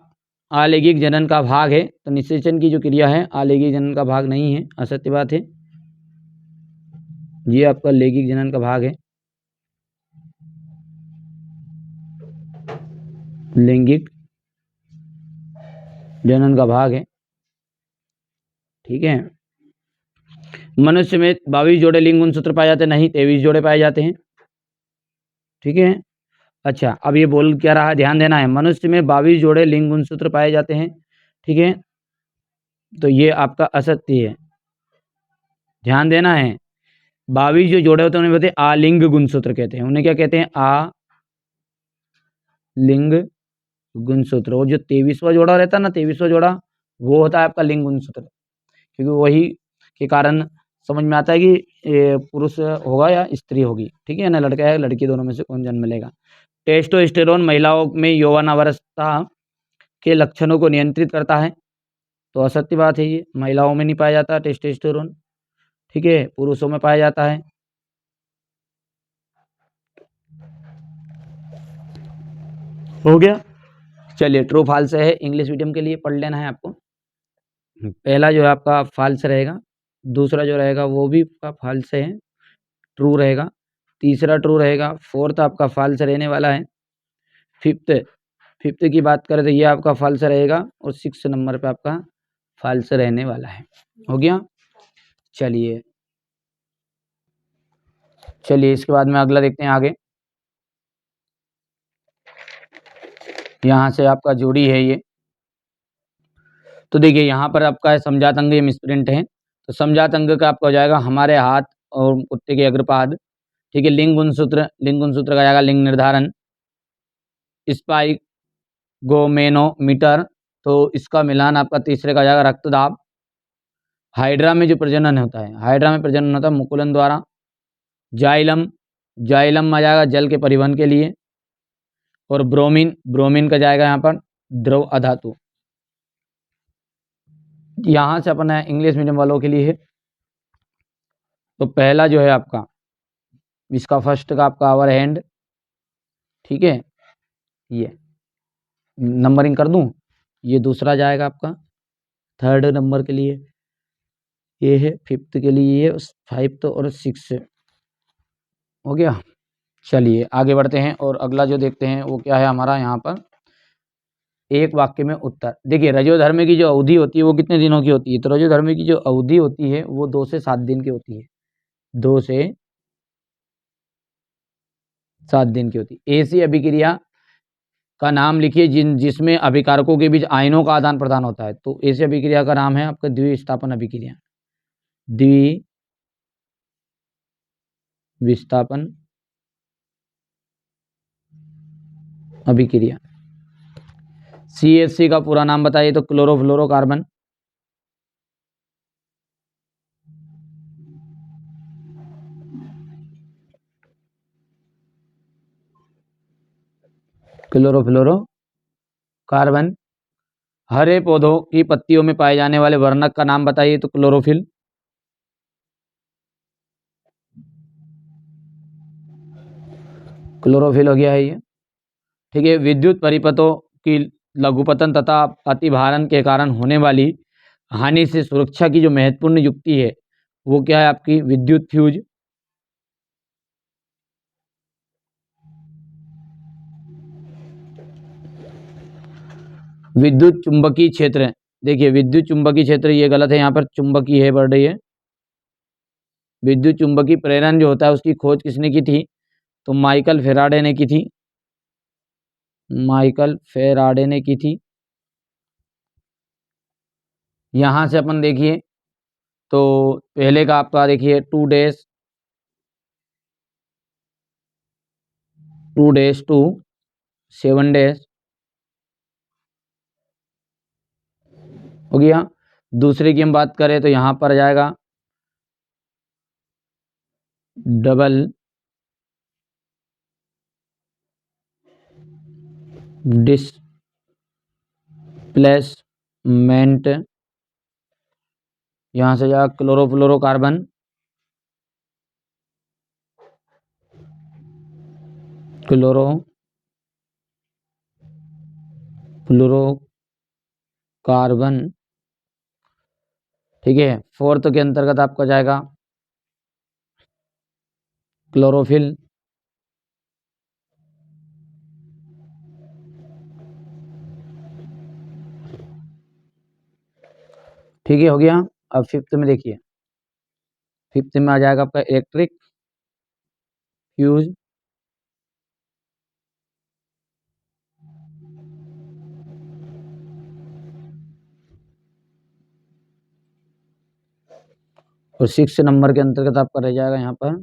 आलैंगिक जनन का भाग है, तो निषेचन की जो क्रिया है आलैंगिक जनन का भाग नहीं है, असत्य बात है, ये आपका लैंगिक जनन का भाग है। लैंगिक जनन का भाग है। ठीक है, मनुष्य में 22 जोड़े लिंग गुणसूत्र पाए जाते हैं, नहीं 23 जोड़े पाए जाते हैं। ठीक है, अच्छा अब ये बोल क्या रहा है, ध्यान देना है, मनुष्य में 22 जोड़े लिंग गुणसूत्र पाए जाते हैं। ठीक है, तो ये आपका असत्य है, ध्यान देना है। 22 जो जोड़े होते हैं उन्हें बोलते हैं आलिंग गुणसूत्र कहते हैं। उन्हें क्या कहते हैं, आलिंग गुणसूत्र। और जो 23वां जोड़ा रहता है ना, 23वां जोड़ा वो होता है आपका लिंग गुणसूत्र, क्योंकि वही के कारण समझ में आता है कि ये पुरुष होगा या स्त्री होगी। ठीक है ना, लड़का है लड़की, दोनों में से कौन जन्म लेगा। टेस्टोस्टेरोन महिलाओं में यौवनावस्था के लक्षणों को नियंत्रित करता है, तो असत्य बात है, ये महिलाओं में नहीं पाया जाता टेस्टोस्टेरोन। ठीक है, पुरुषों में पाया जाता है। हो गया, चलिए ट्रू फॉल्स है, इंग्लिश मीडियम के लिए पढ़ लेना है आपको। पहला जो है आपका फॉल्स रहेगा, दूसरा जो रहेगा वो भी आपका फॉल्स है, ट्रू रहेगा, तीसरा ट्रू रहेगा, फोर्थ आपका फॉल्स रहने वाला है, फिफ्थ फिफ्थ की बात करें तो ये आपका फॉल्स रहेगा, और 6 नंबर पे आपका फॉल्स रहने वाला है। हो गया, चलिए चलिए इसके बाद में अगला देखते हैं आगे। यहाँ से आपका जोड़ी है ये, तो देखिए यहाँ पर आपका समझात अंग, ये मिसप्रिंट है, तो समझात अंग का आपका हो जाएगा हमारे हाथ और कुत्ते के अग्रपाद। ठीक है, लिंग गुणसूत्र, लिंग गुणसूत्र का जाएगा लिंग निर्धारण, स्पाइक गोमेनोमीटर, तो इसका मिलान आपका तीसरे का जाएगा रक्तदाब। हाइड्रा में जो प्रजनन होता है, हाइड्रा में प्रजनन होता है मुकुलन द्वारा। जाइलम, जाइलम में आ जाएगा जल के परिवहन के लिए। और ब्रोमीन, ब्रोमीन का जाएगा यहाँ पर द्रव अधातु। यहाँ से अपना इंग्लिश मीडियम वालों के लिए है, तो पहला जो है आपका इसका फर्स्ट का आपका आवर हैंड। ठीक है, ये नंबरिंग कर दूं, ये दूसरा जाएगा आपका, थर्ड नंबर के लिए ये है, फिफ्थ के लिए ये, फाइव्थ और 6 हो गया। चलिए आगे बढ़ते हैं, और अगला जो देखते हैं वो क्या है हमारा यहाँ पर, एक वाक्य में उत्तर। देखिए रजोधर्म की जो अवधि होती है वो कितने दिनों की होती है, तो रजोधर्म की जो अवधि होती है वो 2 से 7 दिन की होती है, 2 से 7 दिन की होती है। ऐसी अभिक्रिया का नाम लिखिए जिसमें अभिकारकों के बीच आयनों का आदान प्रदान होता है, तो ऐसी अभिक्रिया का नाम है आपका द्विस्थापन अभिक्रिया, द्विस्थापन अभिक्रिया। CH3 का पूरा नाम बताइए, तो क्लोरोफ्लोरोकार्बन। क्लोरोफ्लोरोकार्बन। हरे पौधों की पत्तियों में पाए जाने वाले वर्णक का नाम बताइए, तो क्लोरोफिल। क्लोरोफिल हो गया है ये। ठीक है, विद्युत परिपथों की लघुपतन तथा अतिभारण के कारण होने वाली हानि से सुरक्षा की जो महत्वपूर्ण युक्ति है वो क्या है आपकी, विद्युत फ्यूज। विद्युत चुंबकीय क्षेत्र, देखिए विद्युत चुंबकीय क्षेत्र ये गलत है, यहाँ पर चुंबकीय है बढ़ रही है। विद्युत चुंबकीय प्रेरण जो होता है उसकी खोज किसने की थी, तो माइकल फेराडे ने की थी, माइकल फेराडे ने की थी। यहाँ से अपन देखिए तो पहले का आपका देखिए 2 डेज 2 7 डेज हो गया। दूसरे की हम बात करें तो यहाँ पर जाएगा डबल डिस्प्लेसमेंट, यहाँ से जाएगा क्लोरोफ्लोरोकार्बन, क्लोरोफ्लोरोकार्बन। ठीक है, फोर्थ के अंतर्गत आपका जाएगा क्लोरोफिल। ठीक है, हो गया। अब फिफ्थ में देखिए, फिफ्थ में आ जाएगा आपका इलेक्ट्रिक फ्यूज, और सिक्स नंबर के अंतर्गत आपका रह जाएगा यहाँ पर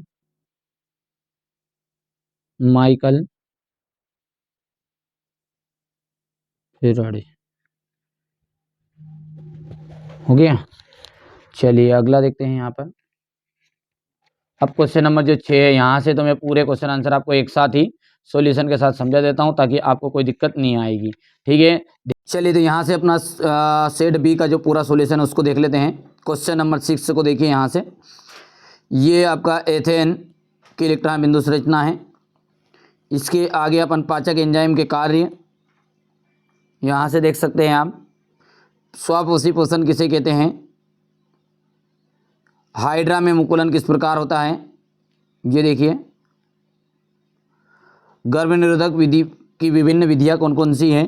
माइकल फेराडे। हो गया। चलिए अगला देखते हैं यहाँ पर। अब क्वेश्चन नंबर जो 6 है, यहाँ से तो मैं पूरे क्वेश्चन आंसर आपको एक साथ ही सॉल्यूशन के साथ समझा देता हूँ ताकि आपको कोई दिक्कत नहीं आएगी। ठीक है, चलिए तो यहाँ से अपना सेट बी का जो पूरा सॉल्यूशन है उसको देख लेते हैं। क्वेश्चन नंबर 6 को देखिए। यहाँ से ये आपका एथेन की इलेक्ट्रॉन बिंदु संरचना है। इसके आगे अपन पाचक एंजाइम के कार्य यहाँ से देख सकते हैं आप। स्वापोषी पोषण किसे कहते हैं, हाइड्रा में मुकुलन किस प्रकार होता है, ये देखिए। गर्भ निरोधक विधि की विभिन्न विधियाँ कौन कौन सी हैं,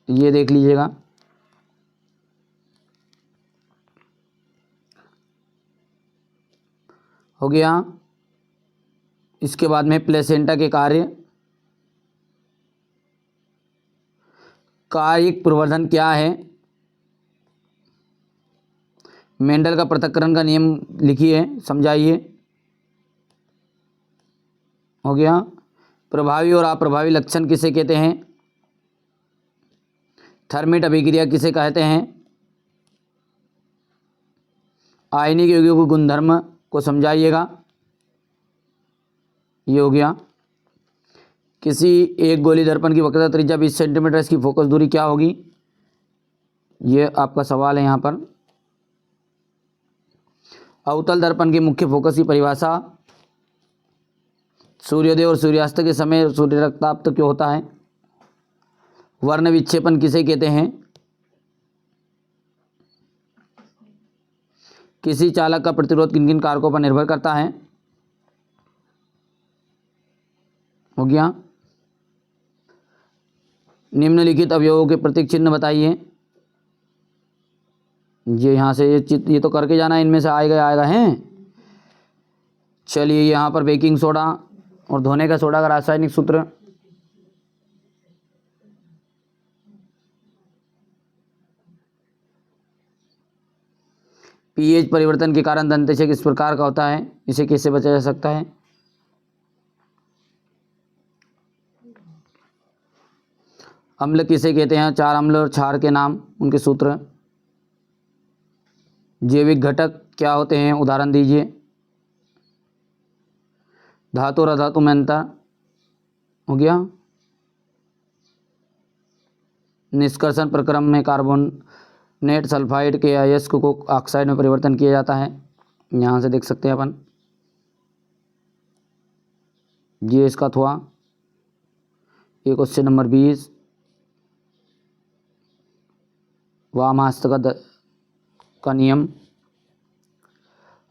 ये देख लीजिएगा। हो गया। इसके बाद में प्लेसेंटा के कार्य, कायिक प्रवर्धन क्या है, मेंडल का पृथक्करण का नियम लिखिए, समझाइए। हो गया। प्रभावी और अप्रभावी लक्षण किसे कहते हैं, थर्मिट अभिक्रिया किसे कहते हैं, आयनिक यौगिकों के गुणधर्म को समझाइएगा। ये हो गया। किसी एक गोली दर्पण की वक्रता त्रिज्या 20 सेंटीमीटर, इसकी फोकस दूरी क्या होगी, ये आपका सवाल है यहाँ पर। अवतल दर्पण की मुख्य फोकस की परिभाषा, सूर्योदय और सूर्यास्त के समय सूर्य रक्ताप्त क्यों होता है, वर्ण विक्षेपण किसे कहते हैं, किसी चालक का प्रतिरोध किन किन कारकों पर निर्भर करता है। हो गया। निम्नलिखित अवयवों के प्रतीक चिन्ह बताइए। ये यहाँ से ये तो करके जाना, इनमें से आएगा हैं। चलिए यहाँ पर बेकिंग सोडा और धोने का सोडा का रासायनिक सूत्र, पीएच परिवर्तन के कारण दंतक्षय किस प्रकार का होता है, इसे कैसे बचा जा सकता है। अम्ल किसे कहते हैं, चार अम्ल और क्षार के नाम, उनके सूत्र। जैविक घटक क्या होते हैं, उदाहरण दीजिए। धातु और अधातु में अंतर। हो गया। निष्कर्षण प्रक्रम में कार्बोनेट सल्फाइड के अयस्क को ऑक्साइड में परिवर्तन किया जाता है, यहाँ से देख सकते हैं अपन। ये इसका थोड़ा ये क्वेश्चन नंबर 20। वामास्त का नियम,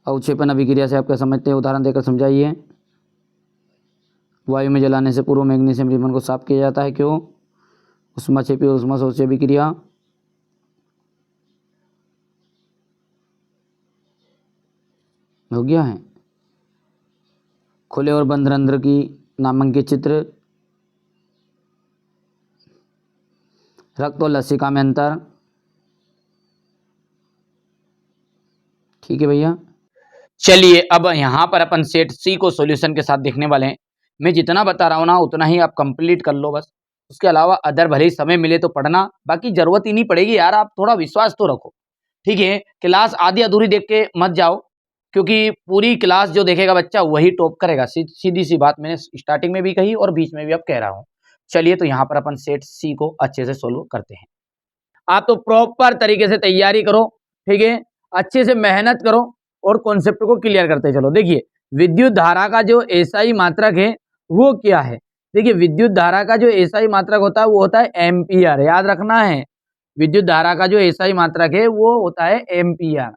अवक्षेपण अभिक्रिया से आप क्या समझते हैं, उदाहरण देकर समझाइए। वायु में जलाने से पूर्व मैग्नीशियम रिबन को साफ किया जाता है, क्यों, ऊष्माक्षेपी और ऊष्माशोषी अभिक्रिया। हो गया है। खुले और बंद रंध्र की नामांकित चित्र, रक्त और लसिका में अंतर। ठीक है भैया। चलिए अब यहाँ पर अपन सेट सी को सॉल्यूशन के साथ देखने वाले हैं। मैं जितना बता रहा हूँ ना उतना ही आप कंप्लीट कर लो बस, उसके अलावा अदर भले ही समय मिले तो पढ़ना, बाकी जरूरत ही नहीं पड़ेगी यार, आप थोड़ा विश्वास तो रखो। ठीक है, क्लास आधी अधूरी देख के मत जाओ, क्योंकि पूरी क्लास जो देखेगा बच्चा वही टॉप करेगा। सीधी सी बात मैंने स्टार्टिंग में भी कही और बीच में भी अब कह रहा हूँ। चलिए तो यहाँ पर अपन सेट सी को अच्छे से सोल्व करते हैं। आप तो प्रॉपर तरीके से तैयारी करो, ठीक है, अच्छे से मेहनत करो और कॉन्सेप्ट को क्लियर करते चलो। देखिए विद्युत धारा का जो एसआई मात्रक है वो क्या है, देखिए विद्युत धारा का जो एसआई मात्रक होता है वो होता है एम्पियर, याद रखना है। विद्युत धारा का जो एसआई मात्रक है वो होता है एम्पियर।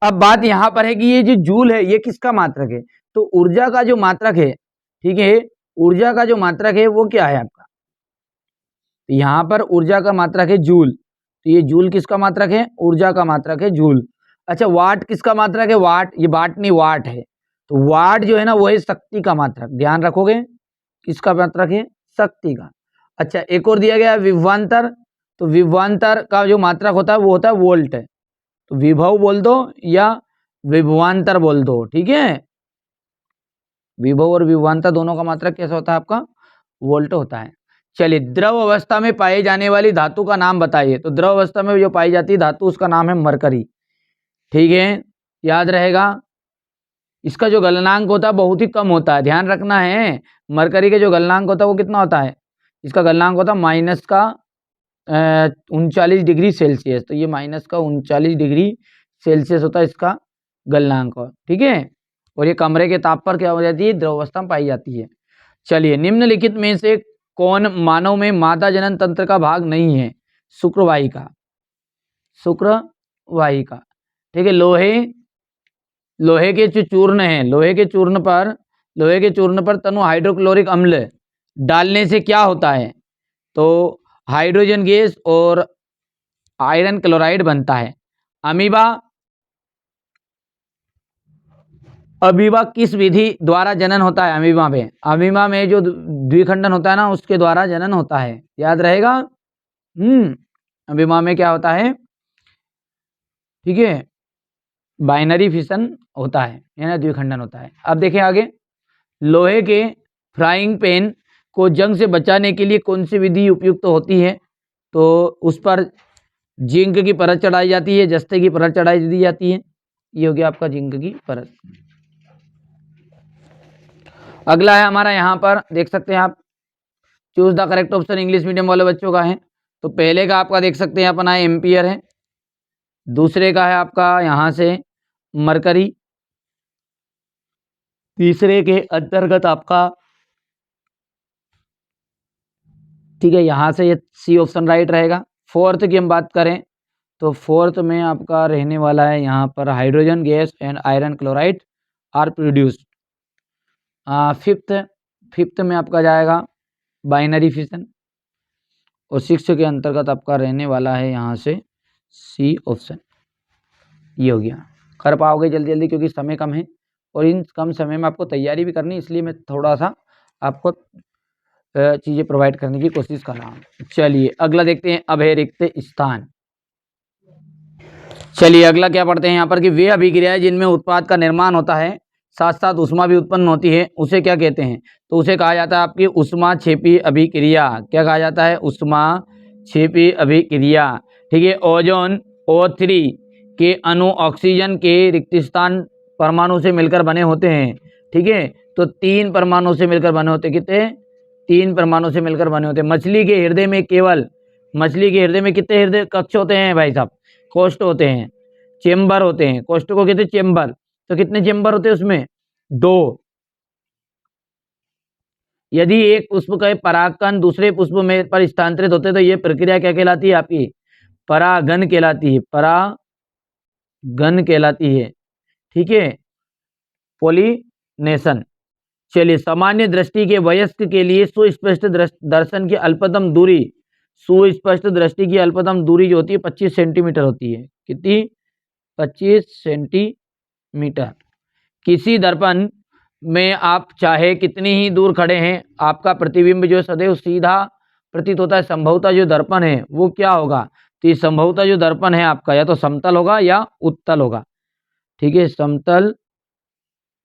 अब बात यहाँ पर है कि ये जो जूल है ये किसका मात्रक है, तो ऊर्जा का जो मात्रक है, ठीक है, ऊर्जा का जो मात्रक है वो क्या है आपका, यहाँ पर ऊर्जा का मात्रक है जूल। तो ये जूल किसका मात्रक है? ऊर्जा का मात्रक है, जूल। अच्छा, वाट किसका मात्रक है? वाट, ये वाट नहीं वाट है। तो वाट जो है ना वो है शक्ति का मात्रक, ध्यान रखोगे। किसका मात्रक है? शक्ति का। अच्छा, एक और दिया गया है विभवांतर। तो विभवांतर का जो मात्रक होता है वो होता है वोल्ट। तो विभव बोल दो या विभवांतर बोल दो, ठीक है। विभव और विभवांतर दोनों का मात्रक कैसा होता है आपका? वोल्ट होता है। चलिए, द्रव अवस्था में पाई जाने वाली धातु का नाम बताइए। तो द्रव अवस्था में जो पाई जाती है धातु उसका नाम है मरकरी, ठीक है, याद रहेगा। इसका जो गलनांक होता है बहुत ही कम होता है, ध्यान रखना है। मरकरी का जो गलनांक होता है वो कितना होता है? इसका गलनांक होता है माइनस का 39 डिग्री सेल्सियस। तो ये माइनस का 39 डिग्री सेल्सियस होता है इसका गलनांक, ठीक है। और ये कमरे के ताप पर क्या हो जाती है? द्रव अवस्था में पाई जाती है। चलिए, निम्नलिखित में से कौन मानव में मादा जनन तंत्र का भाग नहीं है? शुक्रवाहिका, शुक्रवाहिका, ठीक है। लोहे के जो चूर्ण है, लोहे के चूर्ण पर तनु हाइड्रोक्लोरिक अम्ल डालने से क्या होता है? तो हाइड्रोजन गैस और आयरन क्लोराइड बनता है। अमीबा किस विधि द्वारा जनन होता है? अमीबा में जो द्विखंडन होता है ना उसके द्वारा जनन होता है, याद रहेगा। अमीबा में क्या होता है? ठीक है, बाइनरी फिशन होता है, यानी द्विखंडन होता है। अब देखें आगे, लोहे के फ्राइंग पैन को जंग से बचाने के लिए कौन सी विधि उपयुक्त होती है? तो उस पर जिंक की परत चढ़ाई जाती है, जस्ते की परत चढ़ाई दी जाती है। ये हो गया आपका जिंक की परत। अगला है हमारा, यहाँ पर देख सकते हैं आप, choose the correct option English medium वाले बच्चों का है। तो पहले का आपका देख सकते हैं अपना एम्पियर है, दूसरे का है आपका यहाँ से मरकरी, तीसरे के अंतर्गत आपका, ठीक है, यहाँ से ये सी ऑप्शन राइट रहेगा। फोर्थ की हम बात करें तो फोर्थ में आपका रहने वाला है यहाँ पर hydrogen gas and iron chloride are produced. Fifth में आपका जाएगा बाइनरी फिशन, और सिक्स के अंतर्गत आपका रहने वाला है यहाँ से सी ऑप्शन। ये हो गया, कर पाओगे जल्दी जल्दी क्योंकि समय कम है और इन कम समय में आपको तैयारी भी करनी, इसलिए मैं थोड़ा सा आपको चीज़ें प्रोवाइड करने की कोशिश कर रहा हूँ। चलिए अगला देखते हैं, अभय रिक्त स्थान। चलिए अगला क्या पढ़ते हैं यहाँ पर कि वे अभिक्रियाएं जिनमें उत्पाद का निर्माण होता है साथ साथ उष्मा भी उत्पन्न होती है उसे क्या कहते हैं? तो उसे कहा जाता है आपकी उष्मा क्षेपी अभिक्रिया। क्या कहा जाता है? उष्मा क्षेपी अभिक्रिया, ठीक है। ओजोन O3 के अणु ऑक्सीजन के रिक्त स्थान परमाणु से मिलकर बने होते हैं, ठीक है। तो 3 परमाणु से मिलकर बने होते, कितने? 3 परमाणु से मिलकर बने होते। मछली के हृदय में कितने हृदय कक्ष होते हैं भाई साहब? कोष्ठ होते हैं, चेम्बर होते हैं। कोष्ठ को कहते हैं चेम्बर। तो कितने चेम्बर होते हैं उसमें? 2। यदि एक पुष्प का परागकण दूसरे पुष्प में पर स्थानांतरित होते तो यह प्रक्रिया क्या कहलाती है आपकी? परागन कहलाती है, परागन कहलाती है, ठीक है, पॉलिनेशन। चलिए, सामान्य दृष्टि के वयस्क के लिए सुस्पष्ट दर्शन की अल्पतम दूरी, सुस्पष्ट दृष्टि की अल्पतम दूरी जो होती है 25 सेंटीमीटर होती है। कितनी? 25 सेंटीमीटर। किसी दर्पण में आप चाहे कितनी ही दूर खड़े हैं आपका प्रतिबिंब जो सदैव सीधा प्रतीत होता है। संभवतः जो दर्पण है वो क्या होगा? तो ये संभवतः जो दर्पण है आपका या तो समतल होगा या उत्तल होगा, ठीक है, समतल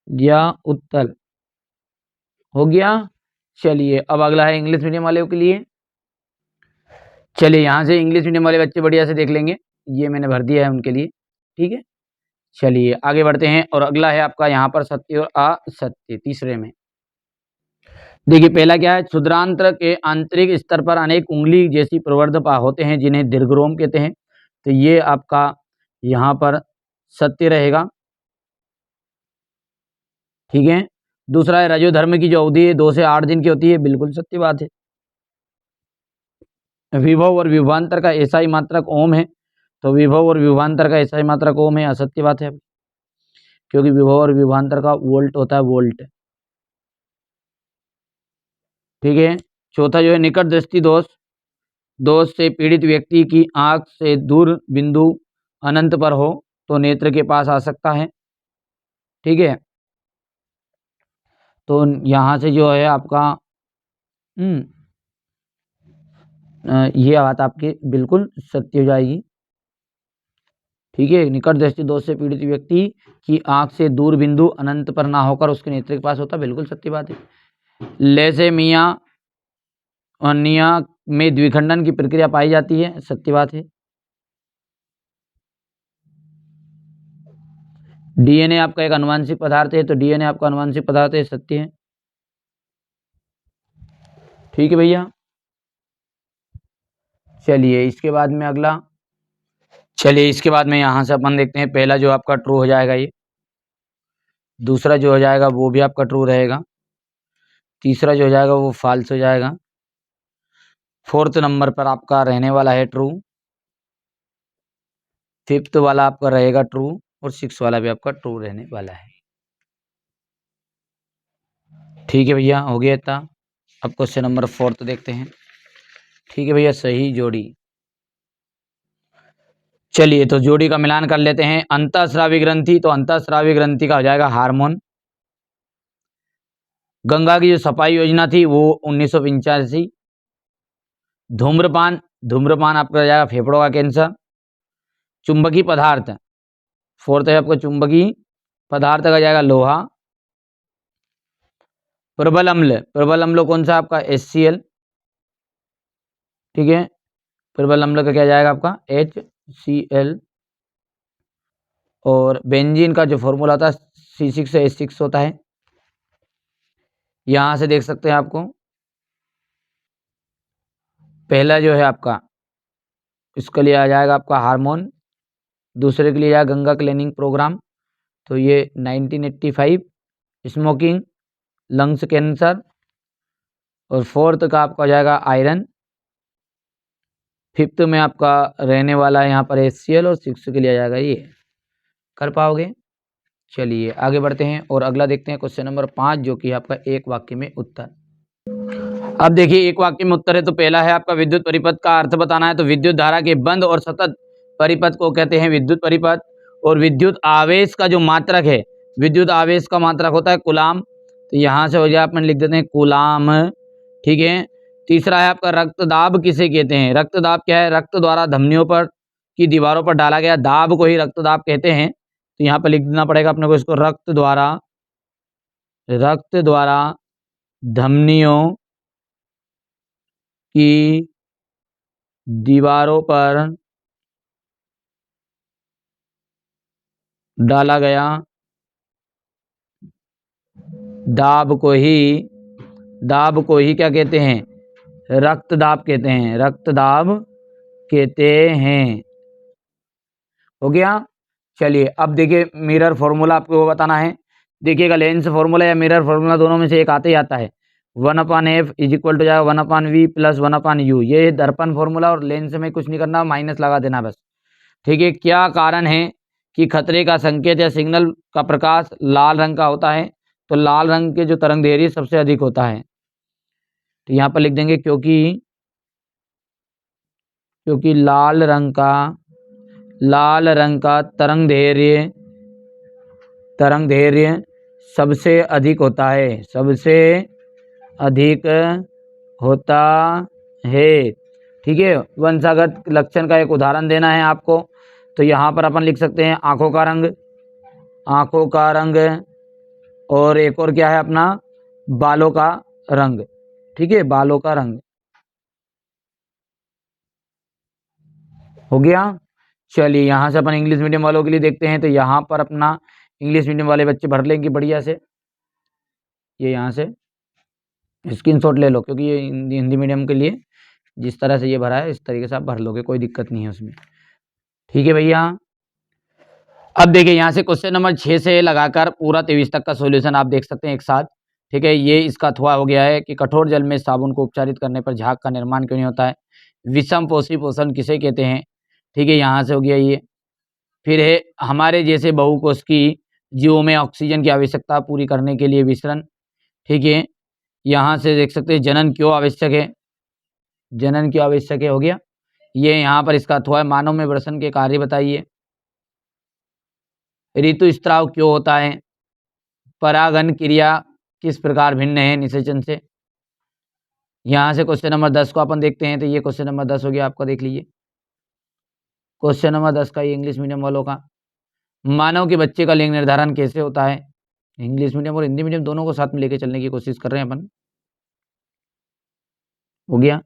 या उत्तल हो गया। चलिए अब अगला है इंग्लिश मीडियम वालों के लिए। चलिए यहाँ से इंग्लिश मीडियम वाले बच्चे बढ़िया से देख लेंगे, ये मैंने भर दिया है उनके लिए, ठीक है। चलिए आगे बढ़ते हैं और अगला है आपका यहाँ पर सत्य और असत्य। तीसरे में देखिए पहला क्या है, क्षुद्रांत्र के आंतरिक स्तर पर अनेक उंगली जैसी प्रवर्ध होते हैं जिन्हें दीर्घरोम कहते हैं। तो ये आपका यहाँ पर सत्य रहेगा, ठीक है। दूसरा है रजोधर्म की जो अवधि है 2 से 8 दिन की होती है, बिल्कुल सत्य बात है। विभव और विभवांतर का ऐसा ही मात्रक ओम है, तो विभव और विभवांतर का ऐसा ही मात्रक ओम है, असत्य बात है, क्योंकि विभव और विभवांतर का वोल्ट होता है, वोल्ट, ठीक है। चौथा जो है निकट दृष्टि दोष, दोष से पीड़ित व्यक्ति की आंख से दूर बिंदु अनंत पर हो तो नेत्र के पास आ सकता है। ठीक है, तो यहाँ से जो है आपका ये बात आपकी बिल्कुल सत्य हो जाएगी। ठीक है, निकट दृष्टि दोष से पीड़ित व्यक्ति की आंख से दूर बिंदु अनंत पर ना होकर उसके नेत्र के पास होता, बिल्कुल सत्य बात है। लेसेमिया निया में द्विखंडन की प्रक्रिया पाई जाती है, सत्य बात है। डीएनए आपका एक आनुवंशिक पदार्थ है, तो डीएनए आपका आनुवंशिक पदार्थ है, सत्य है। ठीक है भैया, चलिए इसके बाद में अगला, चलिए इसके बाद में यहाँ से अपन देखते हैं, पहला जो आपका ट्रू हो जाएगा ये, दूसरा जो हो जाएगा वो भी आपका ट्रू रहेगा, तीसरा जो हो जाएगा वो फॉल्स हो जाएगा, फोर्थ नंबर पर आपका रहने वाला है ट्रू, फिफ्थ वाला आपका रहेगा ट्रू और सिक्स वाला भी आपका ट्रू रहने वाला है। ठीक है भैया, हो गया इतना। अब क्वेश्चन नंबर फोर्थ देखते हैं। ठीक है भैया, सही जोड़ी। चलिए तो जोड़ी का मिलान कर लेते हैं। अंतःस्रावी ग्रंथि, तो अंतःस्रावी ग्रंथि का हो जाएगा हार्मोन। गंगा की जो सफाई योजना थी वो 1985। धूम्रपान, धूम्रपान आपका हो जाएगा फेफड़ों का कैंसर। चुंबकीय पदार्थ, फोर्थ है आपका चुंबकीय पदार्थ का जाएगा लोहा। प्रबल अम्ल, प्रबल अम्ल कौन सा आपका HCl। ठीक है, प्रबल अम्ल का क्या जाएगा आपका HCl। और बेंजीन का जो फॉर्मूला होता है C6H6 होता है। यहाँ से देख सकते हैं आपको, पहला जो है आपका इसके लिए आ जाएगा आपका हार्मोन, दूसरे के लिए आएगा गंगा क्लीनिंग प्रोग्राम, तो ये 1985। स्मोकिंग, लंग्स कैंसर, और फोर्थ का आपका हो जाएगा आयरन। फिफ्थ में आपका रहने वाला है यहाँ पर HCl, और सिक्स के लिए आ जाएगा ये। कर पाओगे? चलिए आगे बढ़ते हैं और अगला देखते हैं क्वेश्चन नंबर 5, जो कि आपका एक वाक्य में उत्तर। अब देखिए एक वाक्य में उत्तर है, तो पहला है आपका विद्युत परिपथ का अर्थ बताना है। तो विद्युत धारा के बंद और सतत परिपथ को कहते हैं विद्युत परिपथ। और विद्युत आवेश का जो मात्रक है, विद्युत आवेश का मात्रक होता है कूलाम, तो यहाँ से हो जाए अपन लिख देते हैं कूलाम। ठीक है, तीसरा है आपका रक्तदाब किसे कहते हैं। रक्तदाब क्या है, रक्त द्वारा धमनियों पर की दीवारों पर डाला गया दाब को ही रक्तदाब कहते हैं। तो यहाँ पर लिख देना पड़ेगा अपने को इसको, रक्त द्वारा धमनियों की दीवारों पर डाला गया दाब को ही क्या कहते हैं, रक्तदाब कहते हैं, रक्तदाब कहते हैं। हो गया। चलिए अब देखिए मिरर फॉर्मूला आपको बताना है। देखिएगा लेंस फॉर्मूला या मिरर फॉर्मूला दोनों में से एक आते ही आता है। 1/f इज इक्वल टू जाएगा 1/v प्लस 1/u। ये दर्पण फॉर्मूला, और लेंस में कुछ नहीं करना, माइनस लगा देना बस। ठीक है, क्या कारण है कि खतरे का संकेत या सिग्नल का प्रकाश लाल रंग का होता है। तो लाल रंग के जो तरंगदैर्घ्य सबसे अधिक होता है, तो यहाँ पर लिख देंगे क्योंकि लाल रंग का तरंगदैर्घ्य सबसे अधिक होता है, सबसे अधिक होता है। ठीक है, वंशागत लक्षण का एक उदाहरण देना है आपको, तो यहाँ पर अपन लिख सकते हैं आंखों का रंग, और एक और क्या है अपना बालों का रंग। ठीक है, बालों का रंग हो गया। चलिए यहाँ से अपन इंग्लिश मीडियम वालों के लिए देखते हैं, तो यहाँ पर अपना इंग्लिश मीडियम वाले बच्चे भर लेंगे बढ़िया से। ये यहाँ से स्क्रीनशॉट ले लो, क्योंकि ये हिंदी मीडियम के लिए जिस तरह से ये भरा है इस तरीके से आप भर लोगे, कोई दिक्कत नहीं है उसमें। ठीक है भैया, अब देखिए यहाँ से क्वेश्चन नंबर 6 से लगाकर पूरा 23 तक का सॉल्यूशन आप देख सकते हैं एक साथ। ठीक है, ये इसका थोड़ा हो गया है कि कठोर जल में साबुन को उपचारित करने पर झाग का निर्माण क्यों नहीं होता है। विषम पोषी पोषण किसे कहते हैं। ठीक है, यहाँ से हो गया ये। फिर है हमारे जैसे बहुकोशिकीय जीवों में ऑक्सीजन की आवश्यकता पूरी करने के लिए विसरण। ठीक है, यहाँ से देख सकते हैं जनन क्यों आवश्यक है। जनन क्यों आवश्यक है, हो गया। ये यहाँ पर इसका अथवा है, मानव में वृषण के कार्य बताइए। ऋतुस्राव क्यों होता है, परागन क्रिया किस प्रकार भिन्न है निषेचन से। यहाँ से क्वेश्चन नंबर 10 को अपन देखते हैं, तो ये क्वेश्चन नंबर 10 हो गया आपका, देख लीजिए क्वेश्चन नंबर 10 का, ये इंग्लिश मीडियम वालों का। मानव के बच्चे का लिंग निर्धारण कैसे होता है। इंग्लिश मीडियम और हिंदी मीडियम दोनों को साथ में लेके चलने की कोशिश कर रहे हैं अपन, हो गया।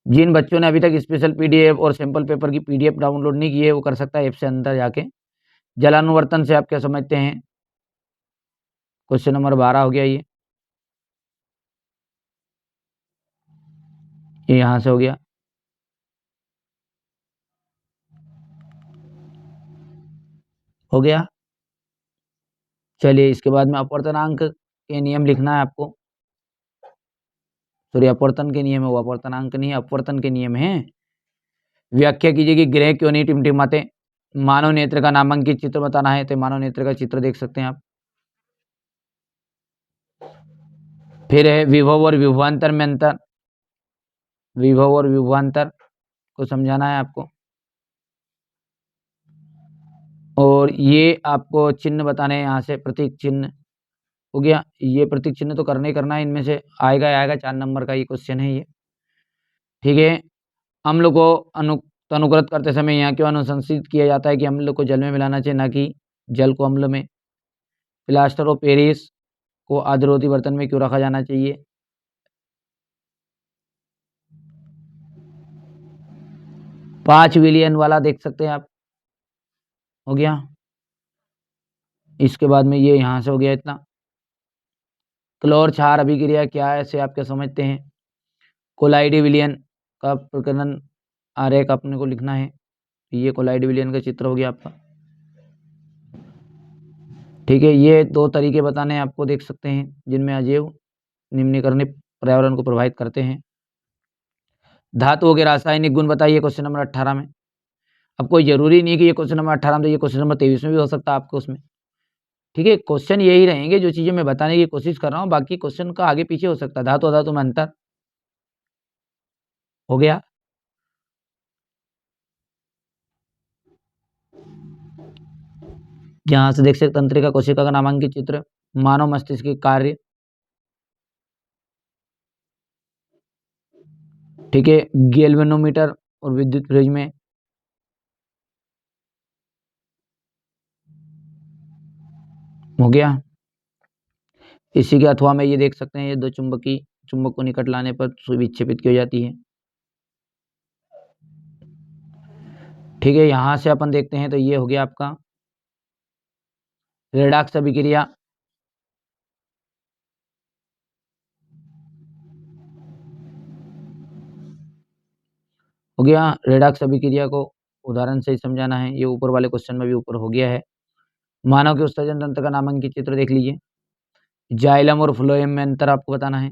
जिन बच्चों ने अभी तक स्पेशल पीडीएफ और सैंपल पेपर की पीडीएफ डाउनलोड नहीं की है, वो कर सकता है ऐप से अंदर जाके। जलानुवर्तन से आप क्या समझते हैं, क्वेश्चन नंबर 12 हो गया ये यहाँ से हो गया, हो गया। चलिए इसके बाद में अपवर्तनांक के नियम लिखना है आपको। सॉरी, अपवर्तन के नियम है, वो अपवर्तनांक नहीं है, अपवर्तन के नियम है। व्याख्या कीजिए कि ग्रह क्यों नहीं टिमटिमाते। मानव नेत्र का नामांकित चित्र बताना है, तो मानव नेत्र का चित्र देख सकते हैं आप। फिर है विभव और विभवांतर में अंतर, विभव और विभवांतर को समझाना है आपको। और ये आपको चिन्ह बताने हैं, यहाँ से प्रतीक चिन्ह, हो गया। ये प्रतीक चिन्ह तो करना ही करना है, इनमें से आएगा ही आएगा, 4 नंबर का ये क्वेश्चन है ये, ठीक है। अम्ल को अनुकृत करते समय यहाँ क्यों अनुशंसित किया जाता है कि अम्ल को जल में मिलाना चाहिए, ना कि जल को अम्ल में। प्लास्टर ऑफ पेरिस को आद्ररोधी बर्तन में क्यों रखा जाना चाहिए। 5 विलियन वाला देख सकते हैं आप, हो गया। इसके बाद में ये यहाँ से हो गया इतना। क्लोर क्षार अभिक्रिया क्या है, ऐसे आप क्या समझते हैं। कोलाइडी विलियन का प्रकरण आरेख अपने को लिखना है, ये कोलाइडी विलियन का चित्र हो गया आपका, ठीक है। ये 2 तरीके बताने हैं आपको, देख सकते हैं, जिनमें अजैव निम्नीकरण पर्यावरण को प्रभावित करते हैं। धातुओं के रासायनिक गुण बताइए, क्वेश्चन नंबर 18 में। अब कोई जरूरी नहीं कि ये क्वेश्चन नंबर 18 में, तो ये क्वेश्चन नंबर 23 में भी हो सकता है आपको उसमें, ठीक है। क्वेश्चन यही रहेंगे जो चीजें मैं बताने की कोशिश कर रहा हूँ, बाकी क्वेश्चन का आगे पीछे हो सकता है। धातु अधातु में अंतर, हो गया। यहाँ से देख सकते तंत्रिका कोशिका का नामांकित चित्र, मानव मस्तिष्क के कार्य, ठीक है। गैल्वेनोमीटर और विद्युत फ्रिज में, हो गया। इसी के अथवा में ये देख सकते हैं, ये 2 चुंबक को निकट लाने पर विक्षेपित की हो जाती है, ठीक है। यहाँ से अपन देखते हैं, तो ये हो गया आपका रेडॉक्स अभिक्रिया, हो गया। रेडॉक्स अभिक्रिया को उदाहरण से ही समझाना है, ये ऊपर वाले क्वेश्चन में भी ऊपर हो गया है। मानव के उत्सर्जन तंत्र का नामांकित चित्र देख लीजिए। जाइलम और फ्लोएम में अंतर आपको बताना है।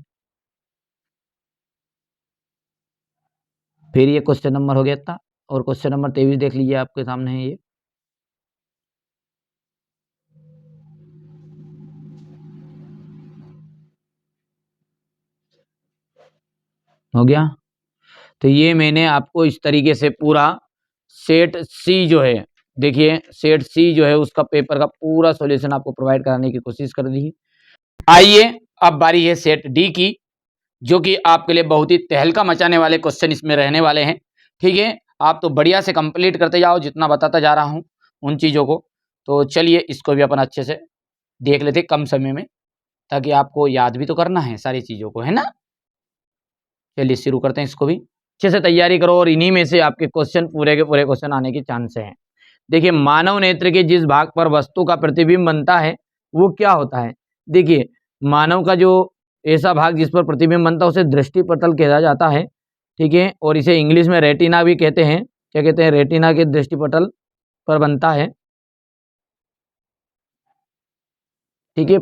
फिर ये क्वेश्चन नंबर हो गया था, और क्वेश्चन नंबर 23 देख लीजिए, आपके सामने है ये, हो गया। तो ये मैंने आपको इस तरीके से पूरा सेट सी जो है, देखिए सेट सी जो है उसका पेपर का पूरा सॉल्यूशन आपको प्रोवाइड कराने की कोशिश कर दी। आइए अब बारी है सेट डी की, जो कि आपके लिए बहुत ही तहलका मचाने वाले क्वेश्चन इसमें रहने वाले हैं, ठीक है। आप तो बढ़िया से कंप्लीट करते जाओ, जितना बताता जा रहा हूँ उन चीज़ों को। तो चलिए इसको भी अपन अच्छे से देख लेते कम समय में, ताकि आपको याद भी तो करना है सारी चीज़ों को, है ना। चलिए शुरू करते हैं इसको भी, अच्छे से तैयारी करो, और इन्हीं में से आपके क्वेश्चन पूरे के पूरे क्वेश्चन आने के चांस हैं। देखिए, मानव नेत्र के जिस भाग पर वस्तु का प्रतिबिंब बनता है वो क्या होता है। देखिए, मानव का जो ऐसा भाग जिस पर प्रतिबिंब बनता है उसे दृष्टि पटल कहा जाता है, ठीक है। और इसे इंग्लिश में रेटिना भी कहते हैं। क्या कहते हैं, रेटिना के दृष्टि पटल पर बनता है, ठीक है।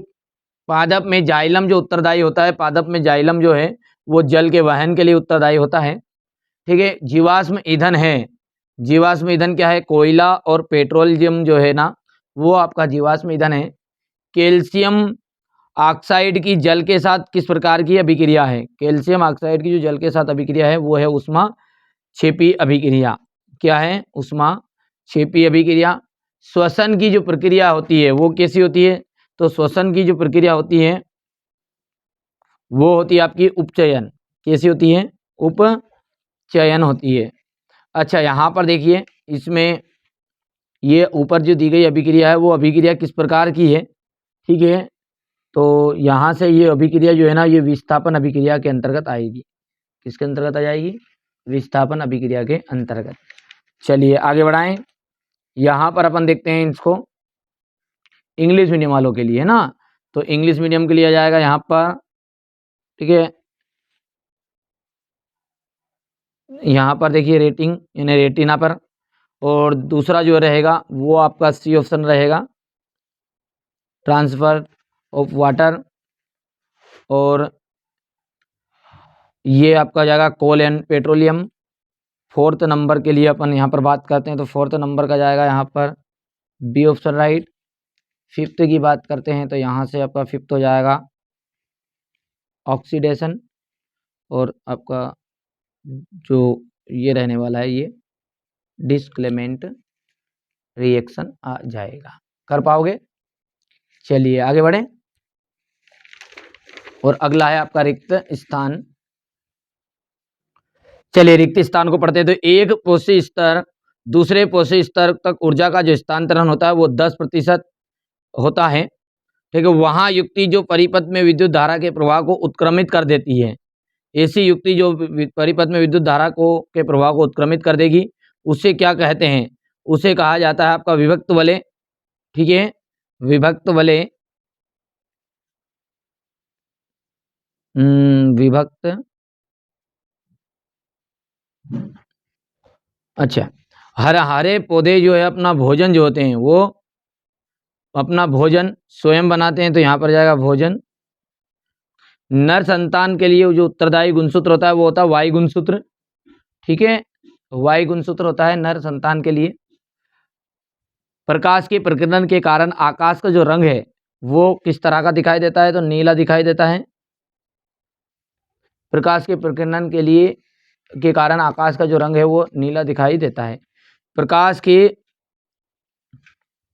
पादप में जाइलम जो उत्तरदायी होता है, पादप में जाइलम जो है वो जल के वहन के लिए उत्तरदायी होता है, ठीक है। जीवाश्म ईंधन है, जीवाश्म ईंधन क्या है, कोयला और पेट्रोलियम जो है ना, वो आपका जीवाश्म ईंधन है। कैल्शियम ऑक्साइड की जल के साथ किस प्रकार की अभिक्रिया है? कैल्शियम ऑक्साइड की जो जल के साथ अभिक्रिया है वो है उष्मा क्षेपी अभिक्रिया। क्या है? उष्मा क्षेपी अभिक्रिया। श्वसन की जो प्रक्रिया होती है वो कैसी होती है? तो श्वसन की जो प्रक्रिया होती है वो होती है आपकी उपचयन। कैसी होती है? उपचयन होती है। अच्छा, यहाँ पर देखिए, इसमें ये ऊपर जो दी गई अभिक्रिया है वो अभिक्रिया किस प्रकार की है? ठीक है, तो यहाँ से ये अभिक्रिया जो है ना, ये विस्थापन अभिक्रिया के अंतर्गत आएगी। किसके अंतर्गत आ जाएगी? विस्थापन अभिक्रिया के अंतर्गत। चलिए आगे बढ़ाएं। यहाँ पर अपन देखते हैं इसको इंग्लिश मीडियम वालों के लिए, है ना। तो इंग्लिश मीडियम के लिए आ जाएगा यहाँ पर, ठीक है। यहाँ पर देखिए रेटिंग यानी रेटिना पर, और दूसरा जो रहेगा वो आपका सी ऑप्शन रहेगा, ट्रांसफर ऑफ वाटर। और ये आपका जाएगा कोल एंड पेट्रोलियम। फोर्थ नंबर के लिए अपन यहाँ पर बात करते हैं तो फोर्थ नंबर का जाएगा यहाँ पर बी ऑप्शन राइट। फिफ्थ की बात करते हैं तो यहाँ से आपका फिफ्थ हो जाएगा ऑक्सीडेशन, और आपका जो ये रहने वाला है ये डिस्क्लेमेंट रिएक्शन आ जाएगा। कर पाओगे? चलिए आगे बढ़ें। और अगला है आपका रिक्त स्थान। चलिए रिक्त स्थान को पढ़ते हैं। तो एक पोषी स्तर दूसरे पोषी स्तर तक ऊर्जा का जो स्थानांतरण होता है वो 10% होता है। ठीक है, वहां युक्ति जो परिपथ में विद्युत धारा के प्रवाह को उत्क्रमित कर देती है, ऐसी युक्ति जो परिपथ में विद्युत धारा को के प्रवाह को उत्क्रमित कर देगी, उसे क्या कहते हैं? उसे कहा जाता है आपका विभक्त वलय। ठीक है, विभक्त वलय। विभक्त, अच्छा, हरे पौधे जो है अपना भोजन जो होते हैं वो अपना भोजन स्वयं बनाते हैं, तो यहाँ पर जाएगा भोजन। नर संतान के लिए जो उत्तरदायी गुणसूत्र होता है वो होता है वायु गुणसूत्र। ठीक है, वायु गुणसूत्र होता है नर संतान के लिए। प्रकाश के प्रकीर्णन के कारण आकाश का जो रंग है वो किस तरह का दिखाई देता है? तो नीला दिखाई देता है। प्रकाश के प्रकीर्णन के लिए के कारण आकाश का जो रंग है वो नीला दिखाई देता है। प्रकाश के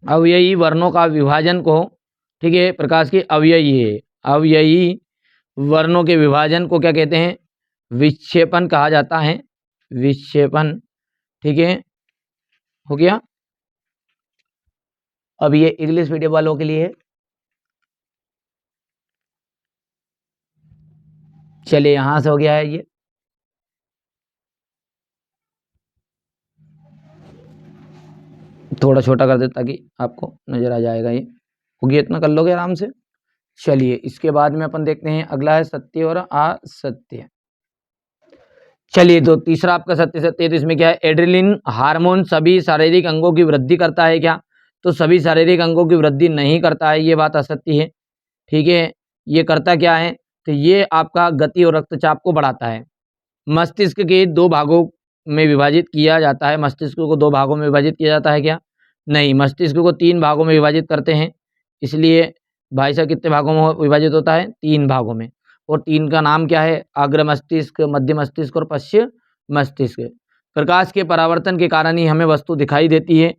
अवयवी वर्णों का विभाजन को, ठीक है, प्रकाश के अवयवी वर्णों के विभाजन को क्या कहते हैं? विक्षेपण कहा जाता है। विक्षेपण। ठीक है, हो गया। अब ये इंग्लिश मीडियम वालों के लिए है। चलिए यहां से हो गया है ये। थोड़ा छोटा कर दे ताकि आपको नजर आ जाएगा। ये हो गया, इतना कर लोगे आराम से। चलिए इसके बाद में अपन देखते हैं अगला है सत्य और असत्य। चलिए तो तीसरा आपका सत्य सत्य, तो इसमें क्या है? एड्रेनलिन हार्मोन सभी शारीरिक अंगों की वृद्धि करता है क्या? तो सभी शारीरिक अंगों की वृद्धि नहीं करता है, ये बात असत्य है। ठीक है, ये करता क्या है? तो ये आपका गति और रक्तचाप को बढ़ाता है। मस्तिष्क के दो भागों में विभाजित किया जाता है। मस्तिष्क को दो भागों में विभाजित किया जाता है क्या? नहीं, मस्तिष्क को 3 भागों में विभाजित करते हैं। इसलिए भाई साहब कितने भागों में विभाजित होता है? 3 भागों में। और 3 का नाम क्या है? अग्र मस्तिष्क, मध्य मस्तिष्क और पश्चिम मस्तिष्क। प्रकाश के परावर्तन के कारण ही हमें वस्तु दिखाई देती है,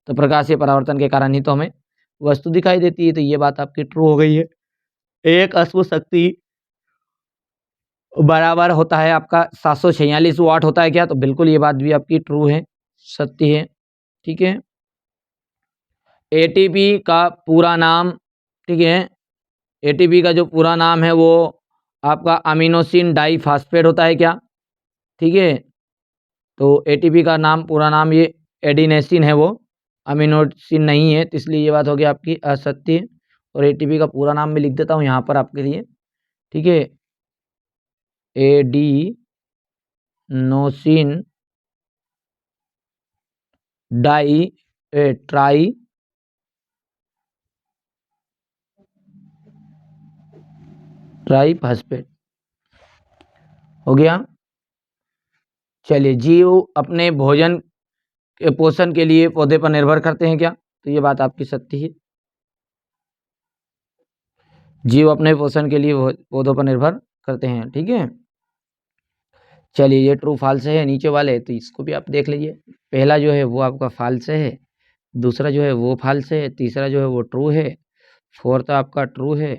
तो प्रकाश के परावर्तन के कारण ही तो हमें वस्तु दिखाई देती है। तो ये बात आपकी ट्रू हो गई है। एक अश्व शक्ति बराबर होता है आपका 746 वाट होता है क्या? तो बिल्कुल ये बात भी आपकी ट्रू है, सत्य है। ठीक है, एटीपी का पूरा नाम, ठीक है, एटीपी का जो पूरा नाम है वो आपका अमीनोसिन डाइफॉस्फेट होता है क्या? ठीक है, तो एटीपी का नाम पूरा नाम ये एडिनेसिन है, वो अमीनोसिन नहीं है, तो इसलिए ये बात होगी आपकी असत्य। और एटीपी का पूरा नाम मैं लिख देता हूँ यहाँ पर आपके लिए। ठीक है, एडिनोसिन ट्राई ट्राइफॉस्फेट हो गया। चलिए, जीव अपने भोजन के पोषण के लिए पौधे पर निर्भर करते हैं क्या? तो ये बात आपकी सत्य है। जीव अपने पोषण के लिए पौधों पर निर्भर करते हैं। ठीक है, चलिए ये ट्रू फॉल्स है नीचे वाले, तो इसको भी आप देख लीजिए। पहला जो है वो आपका फॉल्स है, दूसरा जो है वो फॉल्स है, तीसरा जो है वो ट्रू है, फोर्थ आपका ट्रू है।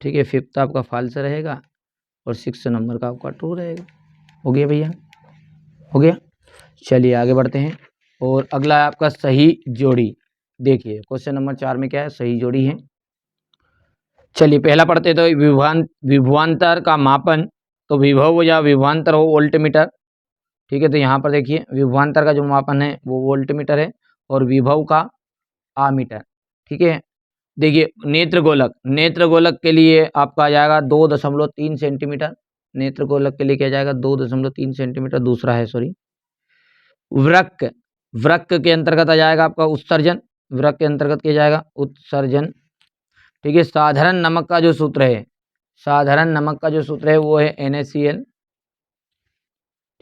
ठीक है, फिफ्थ आपका फॉल्स रहेगा और सिक्स नंबर का आपका ट्रू रहेगा। हो गया भैया, हो गया। चलिए आगे बढ़ते हैं। और अगला है आपका सही जोड़ी। देखिए क्वेश्चन नंबर 4 में क्या है, सही जोड़ी है। चलिए पहला पढ़ते तो विभवांतर का मापन, तो विभव या विभवांतर हो वोल्ट मीटर। ठीक है, तो यहाँ पर देखिए विभवांतर का जो मापन है वो वोल्ट मीटर है और विभव का आमीटर। ठीक है, देखिए नेत्र गोलक के लिए आपका आ जाएगा 2.3 सेंटीमीटर। नेत्र गोलक के लिए क्या जाएगा, 2.3 सेंटीमीटर। दूसरा है सॉरी वृक्क, वृक्क के अंतर्गत आ जाएगा आपका उत्सर्जन, वृक्क के अंतर्गत किया जाएगा उत्सर्जन। ठीक है, साधारण नमक का जो सूत्र है, साधारण नमक का जो सूत्र है वो है NaCl।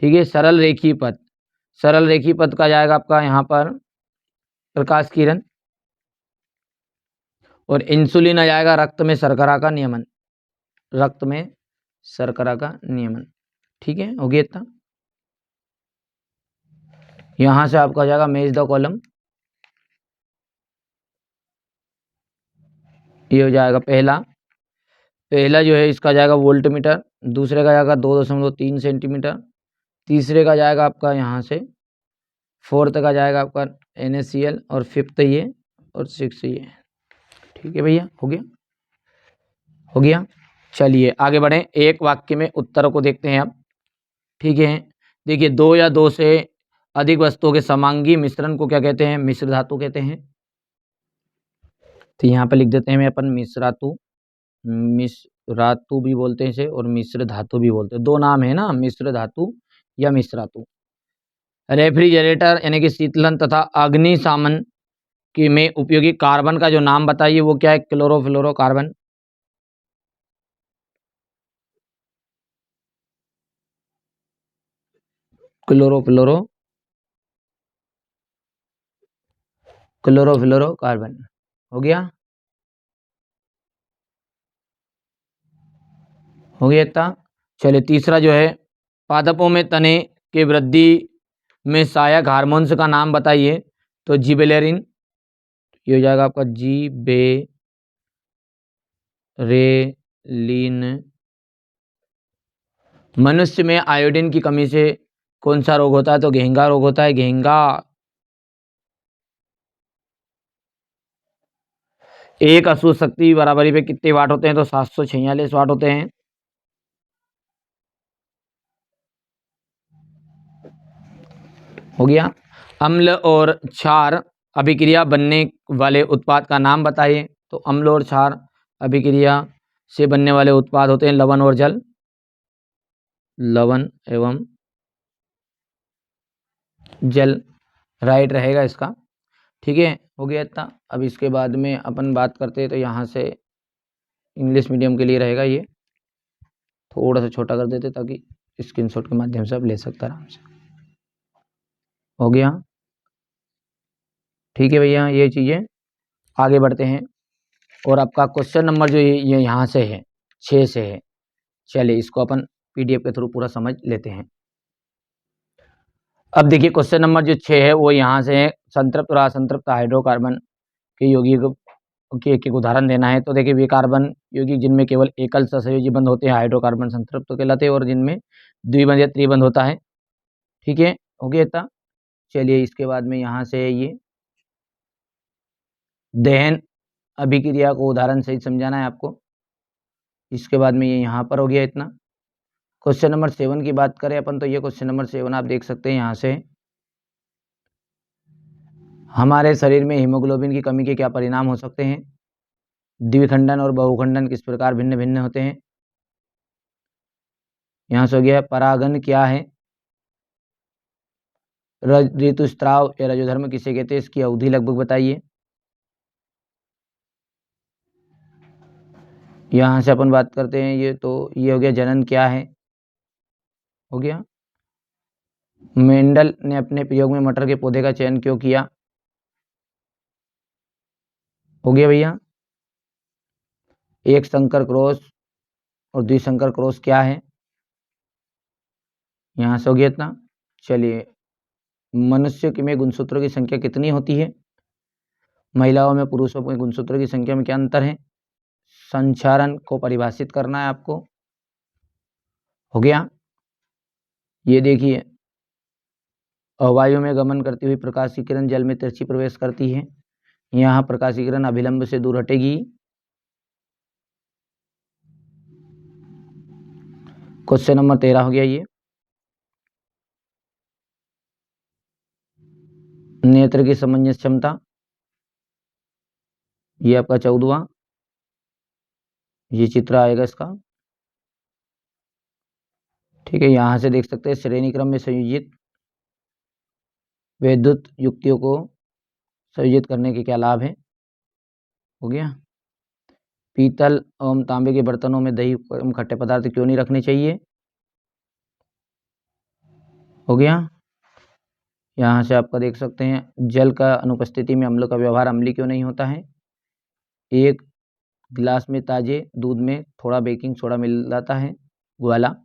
ठीक है, सरल रेखीय पथ, सरल रेखीय पथ का जाएगा आपका यहाँ पर प्रकाश किरण। और इंसुलिन आ जाएगा रक्त में शर्करा का नियमन, रक्त में शर्करा का नियमन। ठीक है, हो गया इतना। यहाँ से आपका आ जाएगा मेज द कॉलम, ये हो जाएगा पहला, पहला जो है इसका जाएगा वोल्ट मीटर, दूसरे का जाएगा 2.3 सेंटीमीटर, तीसरे का जाएगा आपका यहाँ से, फोर्थ का जाएगा आपका NaCl और फिफ्थ ये और सिक्स ये। ठीक है भैया, हो गया, हो गया। चलिए आगे बढ़ें, एक वाक्य में उत्तरों को देखते हैं अब। ठीक है, देखिए दो या दो से अधिक वस्तुओं के समांगी मिश्रण को क्या कहते हैं, मिश्र धातु कहते हैं। तो यहाँ पर लिख देते हैं मैं अपन मिश्रातु, मिश्रातु भी बोलते हैं इसे और मिश्र धातु भी बोलते हैं, दो नाम है ना, मिश्र धातु या मिश्रातु। रेफ्रिजरेटर यानी कि शीतलन तथा अग्निशामन के में उपयोगी कार्बन का जो नाम बताइए वो क्या है, क्लोरोफ्लोरोकार्बन। क्लोरोफ्लोरो क्लोरोफ्लोरोकार्बन, हो गया, हो गया इतना। चलिए तीसरा जो है पादपों में तने के वृद्धि में सहायक हार्मोन्स का नाम बताइए, तो जिबेरेलिन, ये हो जाएगा आपका जिबेरेलिन। मनुष्य में आयोडीन की कमी से कौन सा रोग होता है, तो घेंगा रोग होता है, घेंगा। एक अशुद्ध शक्ति बराबरी पे कितने वाट होते हैं, तो 746 वाट होते हैं। हो गया। अम्ल और क्षार अभिक्रिया बनने वाले उत्पाद का नाम बताइए, तो अम्ल और क्षार अभिक्रिया से बनने वाले उत्पाद होते हैं लवण और जल, लवण एवं जल, राइट रहेगा इसका। ठीक है, हो गया इतना। अब इसके बाद में अपन बात करते हैं, तो यहाँ से इंग्लिश मीडियम के लिए रहेगा, ये थोड़ा सा छोटा कर देते ताकि स्क्रीनशॉट के माध्यम से आप ले सकते आराम से। हो गया, ठीक है भैया, ये चीज़ें। आगे बढ़ते हैं और आपका क्वेश्चन नंबर जो ये यहाँ से है 6 से है। चलिए इसको अपन PDF के थ्रू पूरा समझ लेते हैं। अब देखिए क्वेश्चन नंबर जो 6 है वो यहाँ से है, संतृप्त और असंतृप्त हाइड्रोकार्बन के यौगिक के एक उदाहरण देना है। तो देखिए वे कार्बन यौगिक जिनमें केवल एकल सहसंयोजी बंध होते हैं हाइड्रोकार्बन संतृप्त कहलाते हैं, और जिनमें द्विबंध या त्रिबंध होता है। ठीक है, हो गया इतना। चलिए इसके बाद में यहाँ से ये दहन अभिक्रिया को उदाहरण सहित समझाना है आपको। इसके बाद में ये यहाँ पर हो गया इतना। क्वेश्चन नंबर 7 की बात करें अपन, तो ये क्वेश्चन नंबर 7 आप देख सकते हैं यहाँ से, हमारे शरीर में हीमोग्लोबिन की कमी के क्या परिणाम हो सकते हैं, द्विखंडन और बहुखंडन किस प्रकार भिन्न भिन्न होते हैं। यहाँ से हो गया परागन क्या है, ऋतुस्राव या रजोधर्म किसे कहते हैं, इसकी अवधि लगभग बताइए। यहाँ से अपन बात करते हैं, ये तो ये हो गया जनन क्या है, हो गया। मेंडल ने अपने प्रयोग में मटर के पौधे का चयन क्यों किया, हो गया भैया। एक संकर क्रॉस और द्विसंकर क्रॉस क्या है, यहाँ से हो गया इतना। चलिए, मनुष्य में गुणसूत्रों की संख्या कितनी होती है, महिलाओं में पुरुषों में गुणसूत्रों की संख्या में क्या अंतर है, संचारण को परिभाषित करना है आपको। हो गया। ये देखिए, वायु में गमन करती हुई प्रकाश की किरण जल में तिरछी प्रवेश करती है, यहाँ प्रकाश की किरण अभिलंब से दूर हटेगी। क्वेश्चन नंबर 13 हो गया ये। नेत्र की समंजस क्षमता, ये आपका 14वां, ये चित्र आएगा इसका। ठीक है, यहाँ से देख सकते हैं श्रेणी क्रम में संयोजित विद्युत युक्तियों को संयोजित करने के क्या लाभ हैं। हो गया। पीतल एवं तांबे के बर्तनों में दही एवं खट्टे पदार्थ क्यों नहीं रखने चाहिए। हो गया। यहाँ से आपका देख सकते हैं जल का अनुपस्थिति में अम्ल का व्यवहार अम्लीय क्यों नहीं होता है। एक गिलास में ताजे दूध में थोड़ा बेकिंग सोडा मिल जाता है, ग्वाला।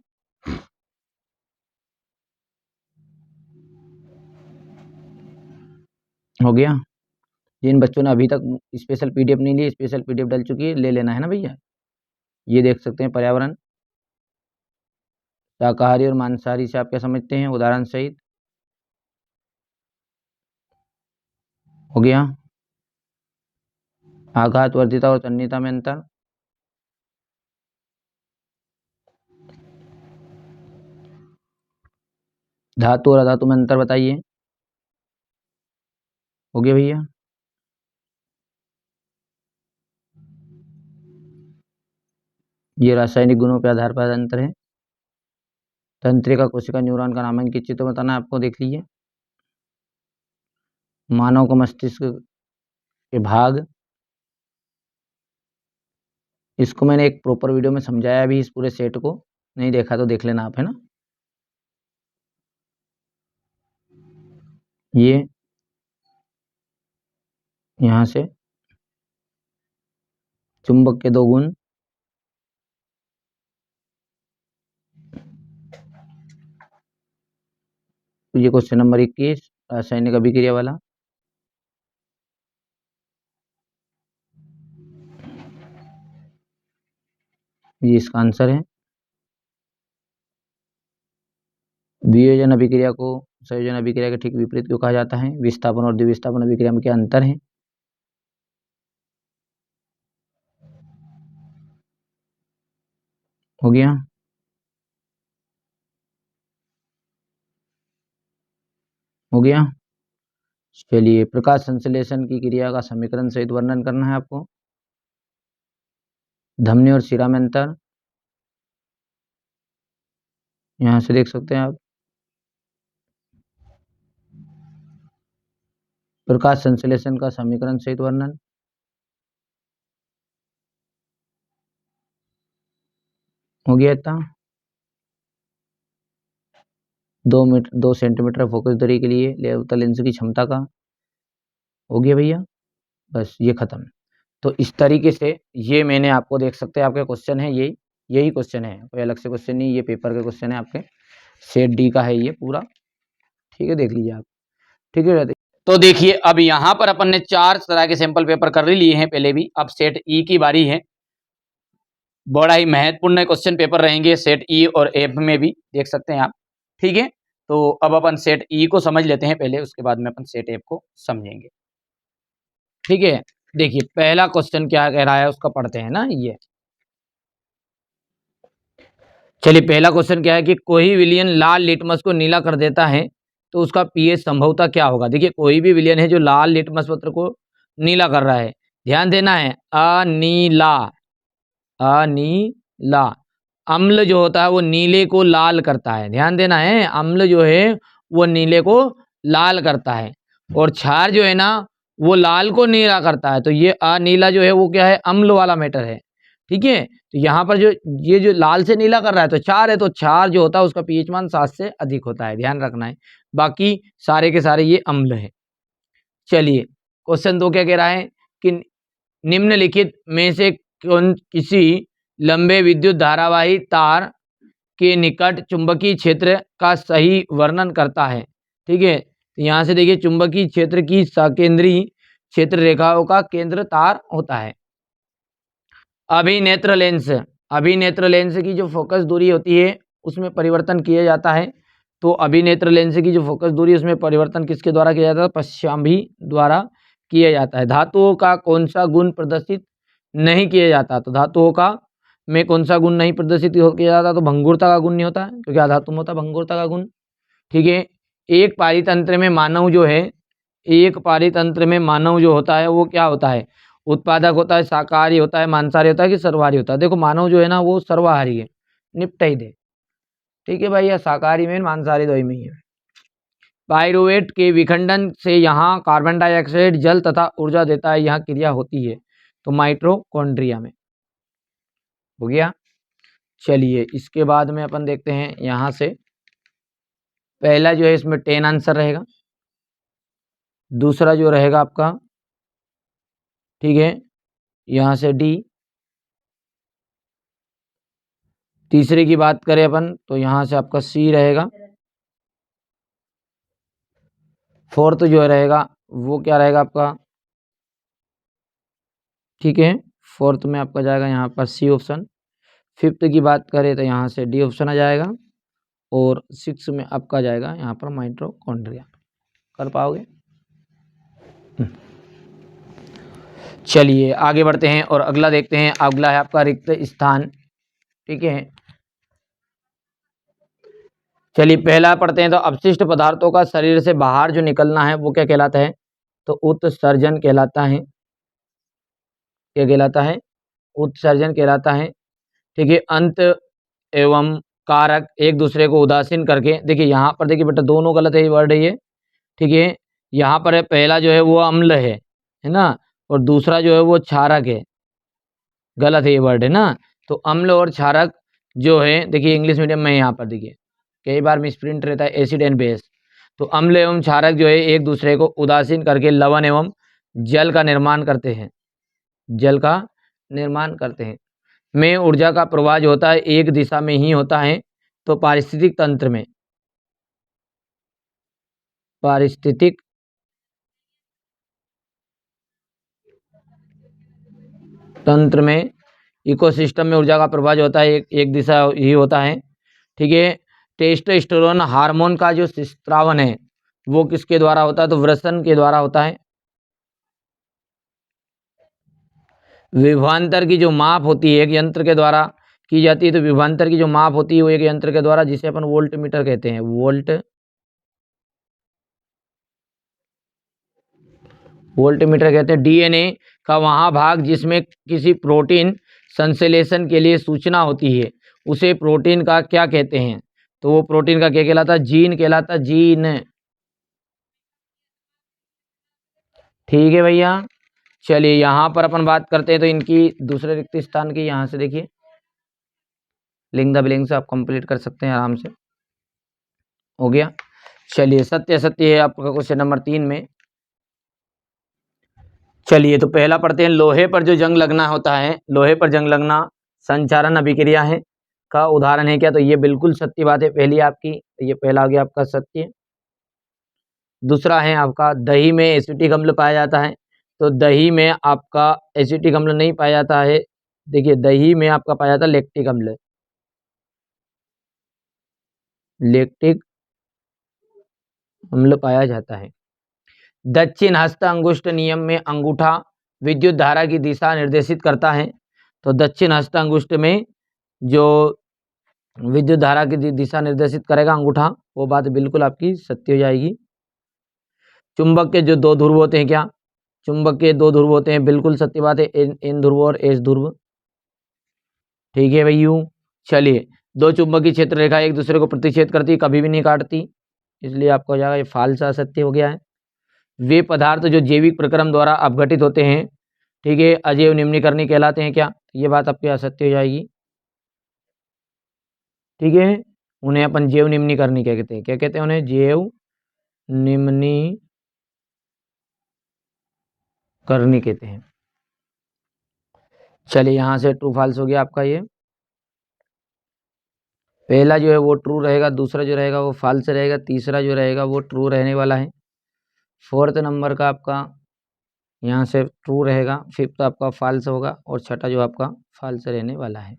हो गया। जिन बच्चों ने अभी तक स्पेशल पीडीएफ नहीं ली, स्पेशल पीडीएफ डल चुकी है, ले लेना है ना भैया। ये देख सकते हैं पर्यावरण, शाकाहारी और मांसाहारी से आप क्या समझते हैं, उदाहरण सहित। हो गया। आघात वर्धिता और तन्यता में अंतर, धातु और अधातु में अंतर बताइए। हो गया भैया। ये रासायनिक गुणों के आधार पर अंतर है। तंत्रिका कोशिका न्यूरॉन का नामांकित चित्र बताना आपको, देख लीजिए। मानव को मस्तिष्क के भाग, इसको मैंने एक प्रॉपर वीडियो में समझाया भी, इस पूरे सेट को नहीं देखा तो देख लेना आप, है ना। ये यहाँ से चुंबक के दो गुण, ये क्वेश्चन नंबर 21 रासायनिक अभिक्रिया वाला। ये इसका आंसर है। वियोजन अभिक्रिया को संयोजन अभिक्रिया के ठीक विपरीत क्यों कहा जाता है, विस्थापन और द्विविस्थापन अभिक्रिया में क्या अंतर है। हो गया। हो गया। चलिए, प्रकाश संश्लेषण की क्रिया का समीकरण सहित वर्णन करना है आपको। धमनी और शिरा में अंतर, यहाँ से देख सकते हैं आप। प्रकाश संश्लेषण का समीकरण सहित वर्णन। हो गया इतना। 2 सेंटीमीटर फोकस दूरी के लिए लेवल लेंस की क्षमता का। हो गया भैया, बस ये खत्म। तो इस तरीके से ये मैंने आपको देख सकते हैं, आपके क्वेश्चन है यही क्वेश्चन है, कोई अलग से क्वेश्चन नहीं, ये पेपर के क्वेश्चन है आपके, सेट डी का है ये पूरा। ठीक है, देख लीजिए आप। ठीक है, तो देखिए अब यहाँ पर अपन ने 4 तरह के सैंपल पेपर कर लिए हैं पहले भी, अब सेट ई की बारी है। बड़ा ही महत्वपूर्ण क्वेश्चन पेपर रहेंगे सेट ई और एफ में भी, देख सकते हैं आप। ठीक है, तो अब अपन सेट ई को समझ लेते हैं पहले, उसके बाद में अपन सेट एफ को समझेंगे। ठीक है, देखिए पहला क्वेश्चन क्या कह रहा है उसका पढ़ते हैं ना। ये चलिए, पहला क्वेश्चन क्या है कि कोई विलयन लाल लिटमस को नीला कर देता है तो उसका पीएच संभवतः क्या होगा। देखिए कोई भी विलयन है जो लाल लिटमस पत्र को नीला कर रहा है, ध्यान देना है, अनीला, अनीला। अम्ल जो होता है वो नीले को लाल करता है, ध्यान देना है, अम्ल जो है वो नीले को लाल करता है, और क्षार जो है ना वो लाल को नीला करता है। तो ये अनीला जो है वो क्या है, अम्ल वाला मैटर है। ठीक है, तो यहाँ पर जो ये जो लाल से नीला कर रहा है तो क्षार है, तो क्षार जो होता है उसका पीएच मान 7 से अधिक होता है, ध्यान रखना है। बाकी सारे के सारे ये अम्ल है। चलिए, क्वेश्चन 2 क्या कह रहा है कि निम्नलिखित में से किसी लंबे विद्युत धारावाही तार के निकट चुंबकीय क्षेत्र का सही वर्णन करता है। ठीक है, तो यहाँ से देखिए चुंबकीय क्षेत्र की सकेंद्री क्षेत्र रेखाओं का केंद्र तार होता है। अभिनेत्र लेंस, अभिनेत्र लेंस की जो फोकस दूरी होती है उसमें परिवर्तन किया जाता है। तो अभिनेत्र लेंस की जो फोकस दूरी उसमें परिवर्तन किसके द्वारा किया जाता है? पश्चांभी द्वारा किया जाता है। धातुओं का कौन सा गुण प्रदर्शित नहीं किया जाता? तो धातुओं का में कौन सा गुण नहीं प्रदर्शित किया जाता? तो भंगुरता का गुण नहीं होता है, क्योंकि अधातु में होता है भंगुरता का गुण। ठीक है, एक पारितंत्र में मानव जो है, एक पारितंत्र में मानव जो होता है वो क्या होता है? उत्पादक होता है, शाकाहारी होता है, मांसाहारी होता है कि सर्वाहारी होता है? देखो मानव जो है ना वो सर्वाहारी है, निपटा ही दे। ठीक है भाई, या शाकाहारी में मांसाहारी दो ही में ही है। पायरुवेट के विखंडन से यहाँ कार्बन डाइऑक्साइड जल तथा ऊर्जा देता है, यहाँ क्रिया होती है तो माइटोकॉन्ड्रिया में। हो गया। चलिए इसके बाद में अपन देखते हैं यहाँ से, पहला जो है इसमें 10 आंसर रहेगा, दूसरा जो रहेगा आपका, ठीक है, यहाँ से डी, तीसरे की बात करें अपन तो यहाँ से आपका सी रहेगा, फोर्थ जो रहेगा वो क्या रहेगा आपका, ठीक है, फोर्थ में आपका जाएगा यहाँ पर सी ऑप्शन, फिफ्थ की बात करें तो यहाँ से डी ऑप्शन आ जाएगा, और सिक्स में आपका जाएगा यहाँ पर माइटोकॉन्ड्रिया। कर पाओगे? चलिए आगे बढ़ते हैं और अगला देखते हैं। अगला है आपका रिक्त स्थान। ठीक है, चलिए पहला पढ़ते हैं। तो अपशिष्ट पदार्थों का शरीर से बाहर जो निकलना है वो क्या कहलाता है? तो उत्सर्जन कहलाता है। क्या कहलाता है? उत्सर्जन कहलाता है। ठीक है, अंत एवं कारक एक दूसरे को उदासीन करके, देखिए यहाँ पर देखिए बेटा दोनों गलत है ये वर्ड है ये। ठीक है, यहाँ पर है पहला जो है वो अम्ल है ना, और दूसरा जो है वो क्षारक है, गलत है ये वर्ड है ना। तो अम्ल और क्षारक जो है, देखिए इंग्लिश मीडियम में यहाँ पर देखिए कई बार मिसप्रिंट रहता है एसिड एंड बेस। तो अम्ल एवं क्षारक जो है एक दूसरे को उदासीन करके लवण एवं जल का निर्माण करते हैं, जल का निर्माण करते हैं। में ऊर्जा का प्रवाह जो होता है एक दिशा में ही होता है। तो पारिस्थितिक तंत्र में, पारिस्थितिक तंत्र में, इकोसिस्टम में ऊर्जा का प्रवाह जो होता है एक दिशा ही होता है। ठीक है, टेस्टोस्टेरोन हार्मोन का जो स्रावन है वो किसके द्वारा होता है? तो वृषण के द्वारा होता है। विभवांतर की जो माप होती है एक यंत्र के द्वारा की जाती है। तो विभवांतर की जो माप होती है वो एक यंत्र के द्वारा, जिसे अपन वोल्ट मीटर कहते हैं, वोल्ट मीटर कहते हैं। डीएनए का वहाँ भाग जिसमें किसी प्रोटीन संश्लेषण के लिए सूचना होती है उसे प्रोटीन का क्या कहते हैं? तो वो प्रोटीन का क्या कहलाता है? जीन कहलाता है, जीन। ठीक है भैया, चलिए यहाँ पर अपन बात करते हैं तो इनकी दूसरे रिक्त स्थान की, यहाँ से देखिए लिंक द ब्लैंक्स आप कंप्लीट कर सकते हैं आराम से। हो गया। चलिए सत्य सत्य है आपका क्वेश्चन नंबर 3 में। चलिए तो पहला पढ़ते हैं। लोहे पर जो जंग लगना होता है, लोहे पर जंग लगना संचारण अभिक्रिया है का उदाहरण है क्या? तो ये बिल्कुल सत्य बात है पहली आपकी, ये पहला हो गया आपका सत्य। दूसरा है आपका दही में एसिटिक अम्ल पाया जाता है। तो दही में आपका एसिटिक अम्ल नहीं पाया जाता है, देखिए दही में आपका पाया जाता है लैक्टिक अम्ल, लैक्टिक अम्ल पाया जाता है। दक्षिण हस्त अंगुष्ठ नियम में अंगूठा विद्युत धारा की दिशा निर्देशित करता है। तो दक्षिण हस्त अंगुष्ठ में जो विद्युत धारा की दिशा निर्देशित करेगा अंगूठा, वो बात बिल्कुल आपकी सत्य हो जाएगी। चुंबक के जो दो ध्रुव होते हैं, क्या चुंबक के दो ध्रुव होते हैं? बिल्कुल सत्य बात है, एन ध्रुव और एस ध्रुव। ठीक है भैया, चलिए दो चुंबकीय क्षेत्र रेखा एक दूसरे को प्रतिच्छेद करती, कभी भी नहीं काटती, इसलिए आपको हो जाएगा ये फाल्स असत्य हो गया है। वे पदार्थ जो जैविक प्रक्रम द्वारा अपघटित होते हैं, ठीक है, अजैव निम्नीकरणीय कहलाते हैं, क्या ये बात आपकी असत्य हो जाएगी। ठीक है, उन्हें अपन जैव निम्नीकरणीय कहते हैं, क्या कहते हैं उन्हें? जैव निम्नीकरणीय कहते हैं। चलिए यहाँ से ट्रू फॉल्स हो गया आपका ये। पहला जो है वो ट्रू रहेगा, दूसरा जो रहेगा वो फॉल्स रहेगा, तीसरा जो रहेगा वो ट्रू रहने वाला है। फोर्थ नंबर का आपका यहाँ से ट्रू रहेगा, फिफ्थ आपका फॉल्स होगा और छठा जो आपका फॉल्स रहने वाला है।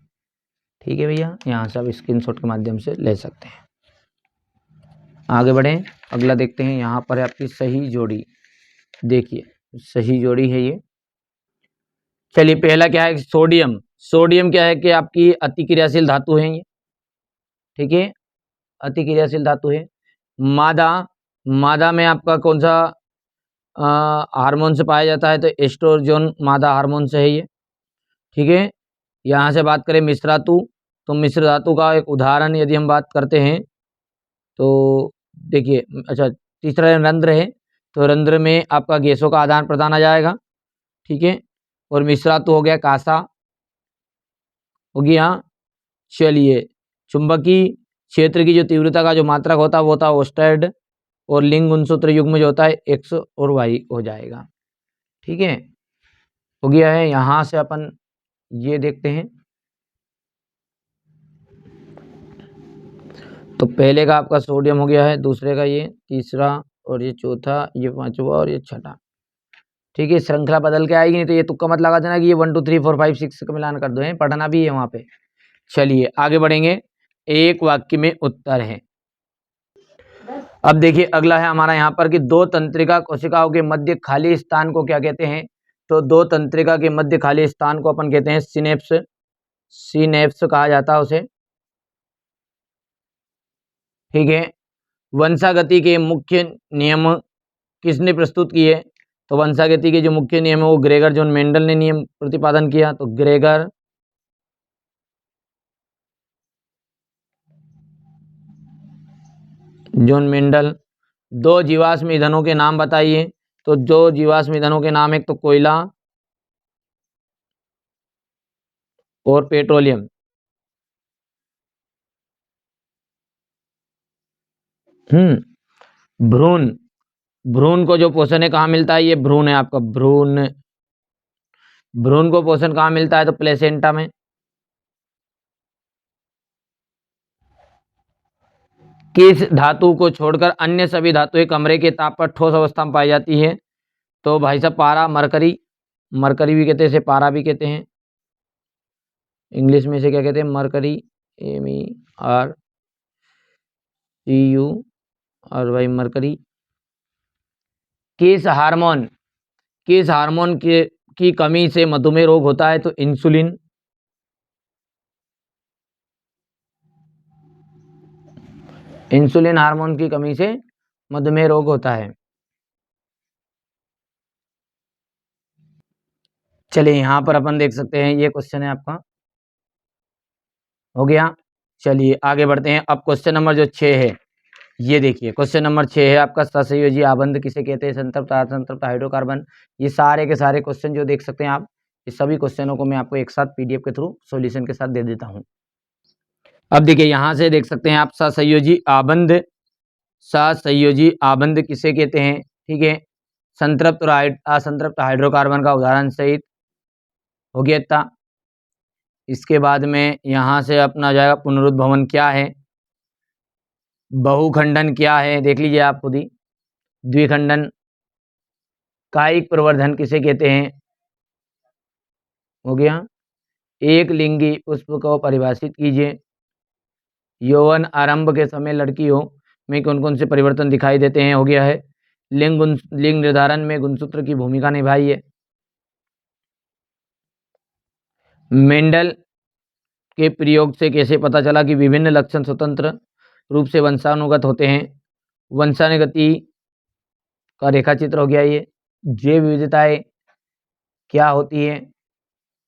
ठीक है भैया, यहाँ से आप स्क्रीनशॉट के माध्यम से ले सकते हैं। आगे बढ़ें, अगला देखते हैं। यहाँ पर है आपकी सही जोड़ी, देखिए सही जोड़ी है ये। चलिए पहला क्या है, सोडियम। सोडियम क्या है कि आपकी अति क्रियाशील धातु है ये, ठीक है, अति क्रियाशील धातु है। मादा, मादा में आपका कौन सा हार्मोन से पाया जाता है, तो एस्ट्रोजन मादा हार्मोन से है ये, ठीक है। यहाँ से बात करें मिश्र धातु, तो मिश्र धातु का एक उदाहरण यदि हम बात करते हैं तो देखिए, अच्छा तीसरा रंध्र है, तो रंध्र में आपका गैसों का आदान प्रदान आ जाएगा, ठीक है। और मिश्र धातु हो गया कांसा, हो गया। चलिए चुंबकीय क्षेत्र की जो तीव्रता का जो मात्रक होता है वो होता है ओस्टेड, और लिंग गुणसूत्र युग्म जो होता है एक्स और वाई हो जाएगा, ठीक है, हो गया है। यहाँ से अपन ये देखते हैं, तो पहले का आपका सोडियम हो गया है, दूसरे का ये, तीसरा और ये चौथा, ये पांचवा और ये छठा, ठीक है। श्रृंखला बदल के आएगी, नहीं तो ये तुक्का मत लगा देना कि ये 1 2 3 4 5 6 का मिलान कर दो, है पढ़ना भी है वहाँ पे। चलिए आगे बढ़ेंगे, एक वाक्य में उत्तर है। अब देखिए अगला है हमारा यहाँ पर कि दो तंत्रिका कोशिकाओं के मध्य खाली स्थान को क्या कहते हैं, तो दो तंत्रिका के मध्य खाली स्थान को अपन कहते हैं सिनेप्स, सिनेप्स कहा जाता है उसे, ठीक है। वंशागति के मुख्य नियम किसने प्रस्तुत किए, तो वंशागति के जो मुख्य नियम है वो ग्रेगर जॉन मेंडल ने नियम प्रतिपादन किया, तो ग्रेगर जॉन मेंडल। दो जीवाश्म ईंधनों के नाम बताइए, तो जो जीवाश्म ईंधनों के नाम, एक तो कोयला और पेट्रोलियम। भ्रूण, भ्रूण को जो पोषण है कहाँ मिलता है, ये भ्रूण है आपका, भ्रूण, भ्रूण को पोषण कहाँ मिलता है, तो प्लेसेंटा में। किस धातु को छोड़कर अन्य सभी धातुएं कमरे के ताप पर ठोस अवस्था में पाई जाती है, तो भाई साहब पारा, मरकरी, मरकरी भी कहते हैं, इसे पारा भी कहते हैं, इंग्लिश में इसे क्या कहते हैं, मरकरी, MERCU, और भाई मरकरी। किस हार्मोन, किस हार्मोन के की कमी से मधुमेह रोग होता है, तो इंसुलिन, इंसुलिन हार्मोन की कमी से मधुमेह रोग होता है। चलिए यहाँ पर अपन देख सकते हैं, ये क्वेश्चन है आपका, हो गया। चलिए आगे बढ़ते हैं, अब क्वेश्चन नंबर जो 6 है, ये देखिए क्वेश्चन नंबर 6 है आपका, सहसंयोजी आबंध किसे कहते हैं, संतृप्त असंतृप्त हाइड्रोकार्बन। ये सारे के सारे क्वेश्चन जो देख सकते हैं आप, इस सभी क्वेश्चनों को मैं आपको एक साथ PDF के थ्रू सॉल्यूशन के साथ दे देता हूँ। अब देखिए यहाँ से देख सकते हैं आप, सहसंयोजी आबंध, सहसंयोजी आबंध किसे कहते हैं, ठीक है, संतृप्त और असंतृप्त हाइड्रोकार्बन का उदाहरण सहित, हो गया इतना। इसके बाद में यहाँ से अपना जाएगा पुनरुद्भवन क्या है, बहुखंडन क्या है, देख लीजिए आप खुद ही, द्विखंडन, कायिक प्रवर्धन किसे कहते हैं, हो गया। एक लिंगी पुष्प को परिभाषित कीजिए, यौवन आरंभ के समय लड़कियों में कौन कौन से परिवर्तन दिखाई देते हैं, हो गया है। लिंग निर्धारण में गुणसूत्र की भूमिका निभाई है। मेंडल के प्रयोग से कैसे पता चला कि विभिन्न लक्षण स्वतंत्र रूप से वंशानुगत होते हैं, वंशानुगति का रेखा चित्र हो गया ये। जैव विविधताएं क्या होती है,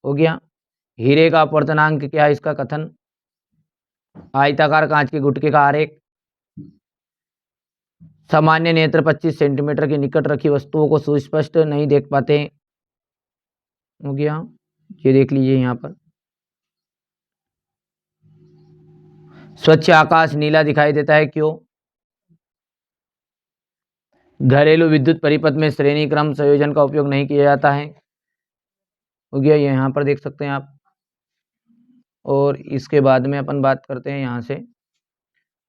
हो गया। हीरे का अपवर्तनांक क्या है, इसका कथन। आयताकार कांच के गुटके का आरेख। सामान्य नेत्र 25 सेंटीमीटर के निकट रखी वस्तुओं को सुस्पष्ट नहीं देख पाते, हो गया। ये देख लीजिए यहाँ पर। स्वच्छ आकाश नीला दिखाई देता है, क्यों। घरेलू विद्युत परिपथ में श्रेणी क्रम संयोजन का उपयोग नहीं किया जाता है, हो गया, ये यहाँ पर देख सकते हैं आप। और इसके बाद में अपन बात करते हैं यहाँ से,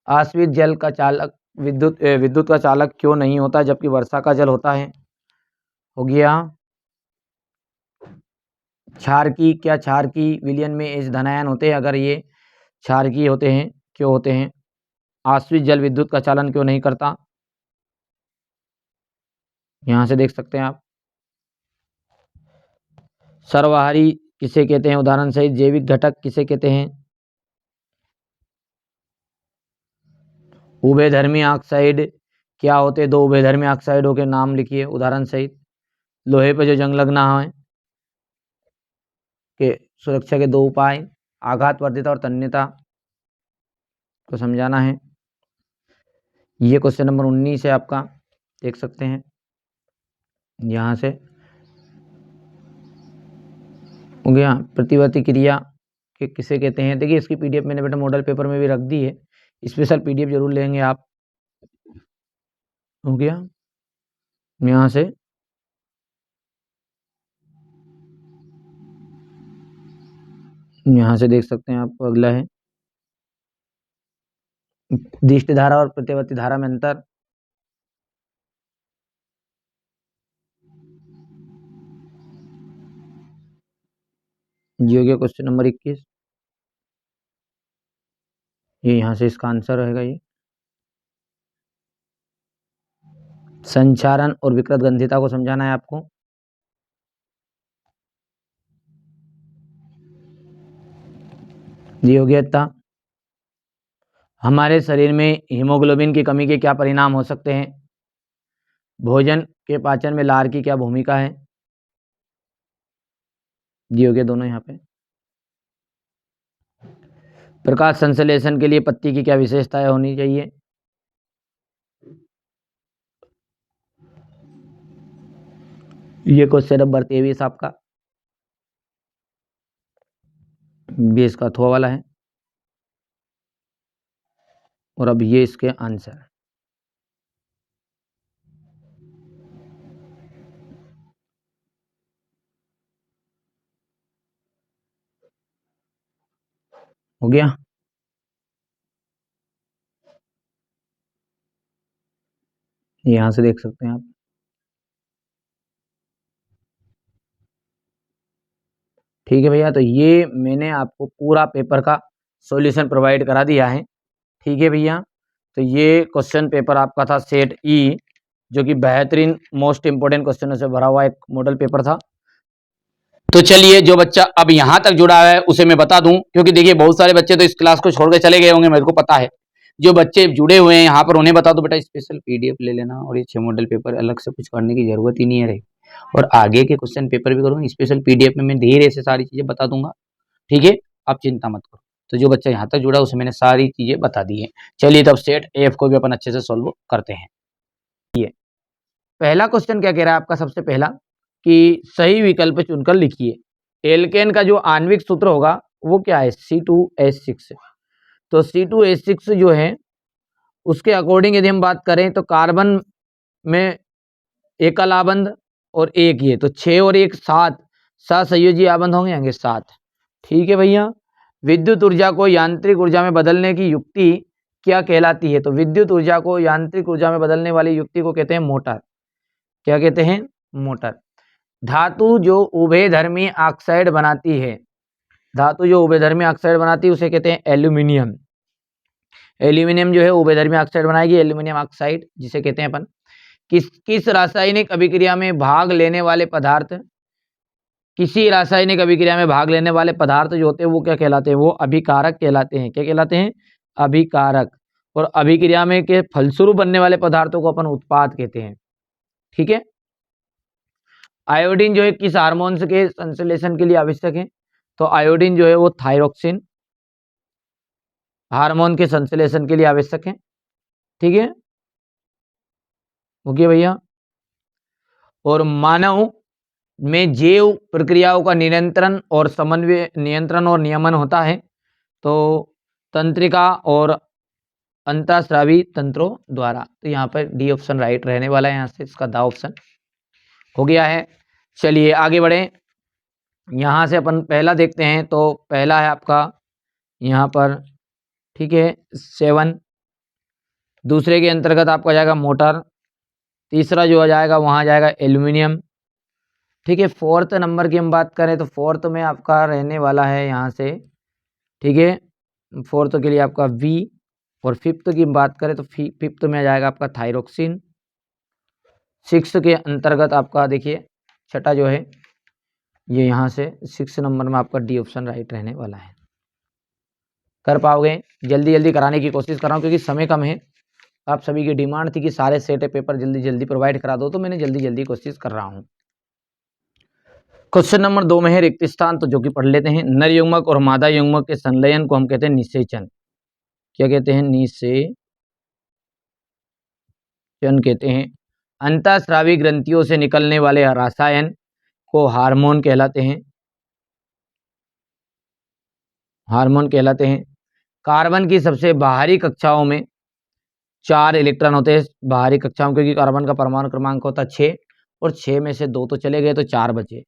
आश्रित जल का चालक विद्युत का चालक क्यों नहीं होता जबकि वर्षा का जल होता है। हो गया क्षारकी, क्या क्षारकी विलयन में इस धनायन होते हैं? अगर ये क्षारकी होते हैं, क्यों होते हैं? आश्रित जल विद्युत का चालन क्यों नहीं करता? यहाँ से देख सकते हैं आप। सर्वहारी किसे कहते हैं? उदाहरण सहित जैविक घटक किसे कहते हैं? उभयधर्मी ऑक्साइड क्या होते हैं? दो उभयधर्मी ऑक्साइडों के नाम लिखिए उदाहरण सहित। लोहे पर जो जंग लगना है के सुरक्षा के दो उपाय, आघात वर्धिता और तन्यता को समझाना है। ये क्वेश्चन नंबर 19 है आपका, देख सकते हैं यहाँ से। हो गया प्रतिवर्ती क्रिया के किसे कहते हैं? देखिए इसकी पीडीएफ मैंने बेटा मॉडल पेपर में भी रख दी है, स्पेशल पीडीएफ जरूर लेंगे आप। हो गया यहाँ से देख सकते हैं आप। अगला है दिष्ट धारा और प्रतिवर्ती धारा में अंतर। ये हो गया क्वेश्चन नंबर 21। ये यहाँ से इसका आंसर रहेगा। ये संचारण और विकृत गंधिता को समझाना है आपको। ये हो गया इतना। हमारे शरीर में हीमोग्लोबिन की कमी के क्या परिणाम हो सकते हैं? भोजन के पाचन में लार की क्या भूमिका है? ये हो गया दोनों यहाँ पे। प्रकाश संश्लेषण के लिए पत्ती की क्या विशेषताएं होनी चाहिए? ये क्वेश्चन नंबर 23 आपका, ये इसका अथवा वाला है। और अब ये इसके आंसर। हो गया यहाँ से देख सकते हैं आप। ठीक है भैया, तो ये मैंने आपको पूरा पेपर का सॉल्यूशन प्रोवाइड करा दिया है। ठीक है भैया, तो ये क्वेश्चन पेपर आपका था सेट ई, जो कि बेहतरीन मोस्ट इंपोर्टेंट क्वेश्चनों से भरा हुआ एक मॉडल पेपर था। तो चलिए, जो बच्चा अब यहाँ तक जुड़ा है उसे मैं बता दूं, क्योंकि देखिए बहुत सारे बच्चे तो इस क्लास को छोड़ के चले गए होंगे, मेरे को पता है। जो बच्चे जुड़े हुए हैं यहाँ पर उन्हें बता दो बेटा, स्पेशल पीडीएफ ले लेना, और ये 6 मॉडल पेपर अलग से कुछ करने की जरूरत ही नहीं है रे। और आगे के क्वेश्चन पेपर भी करूँगा स्पेशल पीडीएफ में, मैं धीरे से सारी चीजें बता दूंगा। ठीक है, आप चिंता मत करो। तो जो बच्चा यहाँ तक जुड़ा उसे मैंने सारी चीजें बता दी है। चलिए तब सेट एफ को भी अपन अच्छे से सॉल्व करते हैं। ये पहला क्वेश्चन क्या कह रहा है आपका? सबसे पहला कि सही विकल्प चुनकर लिखिए। एल्केन का जो आणविक सूत्र होगा वो क्या है? C2H6। तो C2H6 जो है उसके अकॉर्डिंग यदि हम बात करें तो कार्बन में एकल आबंध और एक, ये तो 6 और 1 7 सहसंयोजी आबंध होंगे 7। ठीक है भैया, विद्युत ऊर्जा को यांत्रिक ऊर्जा में बदलने की युक्ति क्या कहलाती है? तो विद्युत ऊर्जा को यांत्रिक ऊर्जा में बदलने वाली युक्ति को कहते हैं मोटर। क्या कहते हैं? मोटर। धातु जो उभयधर्मी ऑक्साइड बनाती है, धातु जो उभयधर्मी ऑक्साइड बनाती है उसे कहते हैं एल्यूमिनियम। एल्यूमिनियम जो है उभयधर्मी ऑक्साइड बनाएगी, एल्यूमिनियम ऑक्साइड जिसे कहते हैं अपन। किस रासायनिक अभिक्रिया में भाग लेने वाले पदार्थ, किसी रासायनिक अभिक्रिया में भाग लेने वाले पदार्थ जो होते हैं वो क्या कहलाते हैं? वो अभिकारक कहलाते हैं। क्या कहलाते हैं? अभिकारक। और अभिक्रिया में के फलस्वरूप बनने वाले पदार्थों को अपन उत्पाद कहते हैं। ठीक है। आयोडीन जो है किस हार्मोन्स के संश्लेषण के लिए आवश्यक है? तो आयोडीन जो है वो थायरोक्सिन हार्मोन के संश्लेषण के लिए आवश्यक है। ठीक है, ओके भैया। और मानव में जैव प्रक्रियाओं का नियंत्रण और समन्वय, नियंत्रण और नियमन होता है तो तंत्रिका और अंतःस्रावी तंत्रों द्वारा। तो यहाँ पर डी ऑप्शन राइट रहने वाला है, यहाँ से इसका दा ऑप्शन हो गया है। चलिए आगे बढ़े। यहाँ से अपन पहला देखते हैं, तो पहला है आपका यहाँ पर, ठीक है, 7। दूसरे के अंतर्गत आपका जाएगा मोटर। तीसरा जो आ जाएगा वहाँ जाएगा एल्यूमिनियम। ठीक है, फोर्थ नंबर की हम बात करें तो फोर्थ में आपका रहने वाला है यहाँ से, ठीक है, फोर्थ के लिए आपका वी। और फिफ्थ की बात करें तो फिफ्थ में आ जाएगा आपका थायरोक्सिन। सिक्स के अंतर्गत आपका देखिए छठा जो है ये यहाँ से 6 नंबर में आपका डी ऑप्शन राइट रहने वाला है। कर पाओगे? जल्दी जल्दी कराने की कोशिश कर रहा हूँ क्योंकि समय कम है। आप सभी की डिमांड थी कि सारे सेट पेपर जल्दी जल्दी प्रोवाइड करा दो, तो मैंने जल्दी जल्दी कोशिश कर रहा हूँ। क्वेश्चन नंबर 2 में है रिक्त स्थान, तो जो कि पढ़ लेते हैं। नर युग्मक और मादा युग्मक के संलयन को हम कहते हैं निषेचन। क्या कहते हैं? निषेचन कहते हैं। अंतःस्रावी ग्रंथियों से निकलने वाले रसायन को हार्मोन कहलाते हैं। हार्मोन कहलाते हैं। कार्बन की सबसे बाहरी कक्षाओं में 4 इलेक्ट्रॉन होते हैं। बाहरी कक्षाओं, क्योंकि कार्बन का परमाणु क्रमांक होता है 6 और 6 में से 2 तो चले गए तो 4 बचे।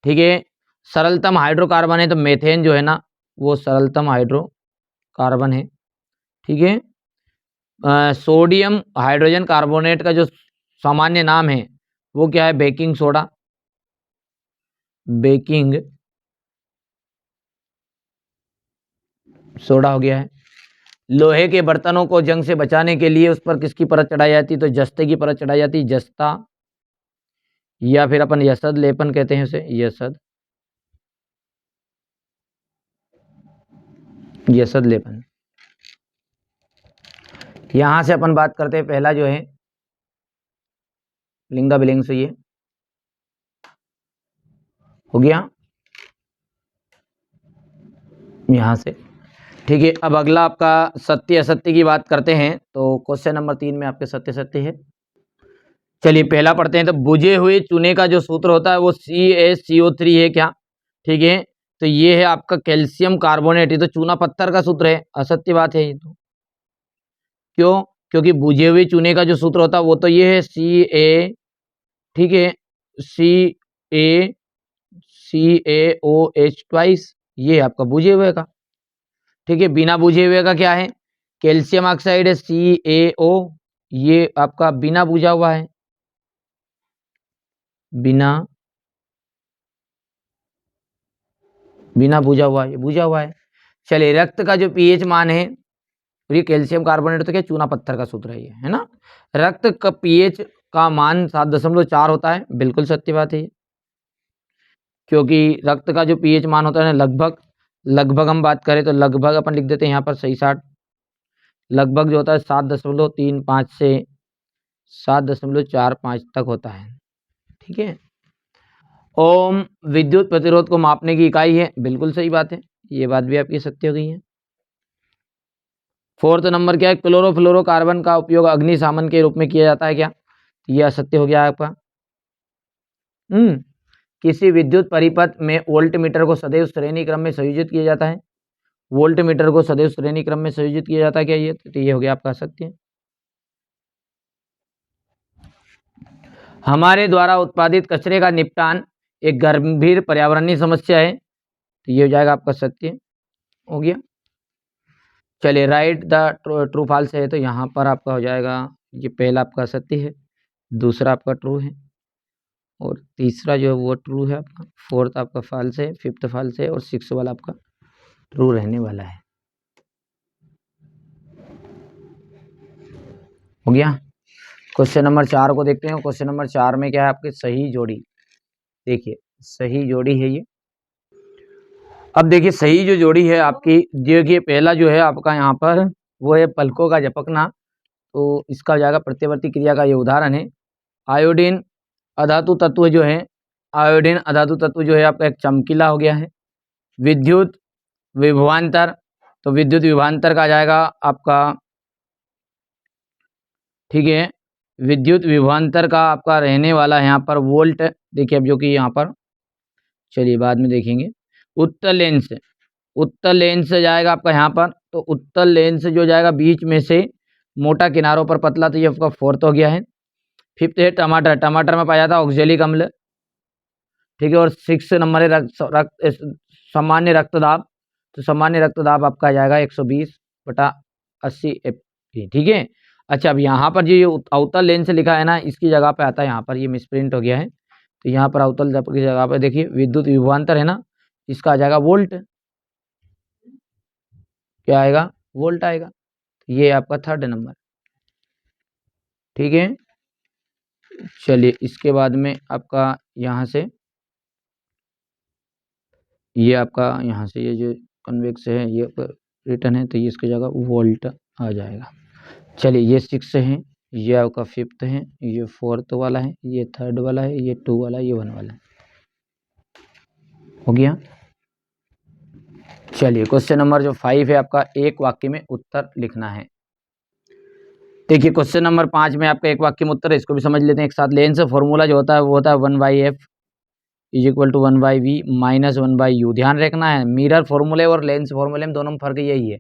ठीक है, सरलतम हाइड्रोकार्बन है तो मेथेन जो है ना वो सरलतम हाइड्रोकार्बन है। ठीक है, सोडियम हाइड्रोजन कार्बोनेट का जो सामान्य नाम है वो क्या है? Baking soda. बेकिंग सोडा हो गया है। लोहे के बर्तनों को जंग से बचाने के लिए उस पर किसकी परत चढ़ाई जाती? तो जस्ते की परत चढ़ाई जाती, जस्ता, या फिर अपन यसद लेपन कहते हैं उसे, यसद, यसद लेपन। यहां से अपन बात करते हैं, पहला जो है लिंगा बिलिंग से ये हो गया यहां से। ठीक है, अब अगला आपका सत्य असत्य की बात करते हैं। तो क्वेश्चन नंबर 3 में आपके सत्य सत्य है। चलिए पहला पढ़ते हैं। तो बुझे हुए चूने का जो सूत्र होता है वो CaCO3 है क्या? ठीक है, तो ये है आपका कैल्शियम कार्बोनेट। ये तो चूना पत्थर का सूत्र है, असत्य बात है ये तो। क्यों? क्योंकि बुझे हुए चूने का जो सूत्र होता है वो तो ये है Ca, ठीक है, CaCaOH ट्वाइस, ये आपका बुझे हुए का। ठीक है, बिना बुझे हुए का क्या है? कैल्शियम ऑक्साइड है CaO, ये आपका बिना बुझा हुआ है, बिना बुझा हुआ है, ये बुझा हुआ है। चलिए, रक्त का जो पीएच मान है, और ये कैल्शियम कार्बोनेट तो क्या चूना पत्थर का सूत्र है ये, है ना। रक्त का पीएच का मान 7.4 होता है, बिल्कुल सत्य बात है ये। क्योंकि रक्त का जो पीएच मान होता है ना, लगभग लगभग हम बात करें तो लगभग अपन लिख देते हैं यहाँ पर सही 60, लगभग जो होता है 7.35 से 7.45 तक होता है। ठीक है, ओम विद्युत प्रतिरोध को मापने की इकाई है, बिल्कुल सही बात है, ये बात भी आपकी सत्य हो गई है। फोर्थ नंबर क्या है? क्लोरोफ्लोरोकार्बन का उपयोग अग्निशामन के रूप में किया जाता है क्या? ये असत्य हो गया आपका। किसी विद्युत परिपथ में वोल्ट मीटर को सदैव श्रेणी क्रम में संयोजित किया जाता है। वोल्ट मीटर को सदैव श्रेणी क्रम में संयोजित किया जाता है क्या? ये तो ये हो गया आपका सत्य। हमारे द्वारा उत्पादित कचरे का निपटान एक गंभीर पर्यावरणीय समस्या है, तो ये हो जाएगा आपका सत्य हो गया। चलिए, राइट द ट्रू फॉल्स है, तो यहाँ पर आपका हो जाएगा, ये पहला आपका सत्य है, दूसरा आपका ट्रू है, और तीसरा जो है वो ट्रू है आपका, फोर्थ आपका फॉल्स है, फिफ्थ फॉल्स है, और सिक्स वाला आपका ट्रू रहने वाला है। हो गया। क्वेश्चन नंबर 4 को देखते हैं। क्वेश्चन नंबर 4 में क्या है? आपकी सही जोड़ी। देखिए सही जोड़ी है ये। अब देखिए सही जो जोड़ी है आपकी, देखिए पहला जो है आपका यहाँ पर वो है पलकों का झपकना, तो इसका हो जाएगा प्रत्यवर्ती क्रिया का ये उदाहरण है। आयोडीन अधातु तत्व जो है, आयोडीन अधातु तत्व जो है आपका एक चमकीला हो गया है। विद्युत विभवांतर, तो विद्युत विभवांतर का आ जाएगा आपका, ठीक है, विद्युत विभवांतर का आपका रहने वाला है यहाँ पर वोल्ट। देखिए अब जो कि यहाँ पर, चलिए बाद में देखेंगे। उत्तल लेंस, उत्तल लेंस जाएगा आपका यहाँ पर, तो उत्तल लेंस जो जाएगा बीच में से मोटा किनारों पर पतला, तो ये आपका फोर्थ हो गया है। फिफ्थ है टमाटर, टमाटर में पाया जाता है ऑक्जेलिक अम्ल। ठीक है। और 6 नंबर है सामान्य रक्तदाब, तो सामान्य रक्तदाब आपका आ जाएगा 120/80 एफपी, ठीक है। अच्छा, अब यहाँ पर जो ये अवतल लेंस लिखा है ना, इसकी जगह पे आता है, यहाँ पर ये मिसप्रिंट हो गया है, तो यहाँ पर अवतल की जगह पर देखिए विद्युत विभवांतर है ना, इसका आ जाएगा वोल्ट। क्या आएगा? वोल्ट आएगा। ये आपका 3rd नंबर, ठीक है। चलिए, इसके बाद में आपका यहाँ से ये आपका यहाँ से ये जो कन्वेक्स है ये रिटर्न है, तो ये इसकी जगह वोल्ट आ जाएगा। चलिए, ये 6 है, ये आपका 5th है, ये 4th वाला है, ये 3rd वाला है, ये 2 वाला है, ये 1 वाला है। हो गया। चलिए, क्वेश्चन नंबर जो 5 है आपका, एक वाक्य में उत्तर लिखना है। देखिए, क्वेश्चन नंबर 5 में आपका एक वाक्य में उत्तर है, इसको भी समझ लेते हैं एक साथ। लेंस फॉर्मूला जो होता है वो होता है 1/f is equal to 1/v minus 1/u। ध्यान रखना है, मिरर फॉर्मूले और लेंस फॉर्मूले में दोनों में फर्क यही है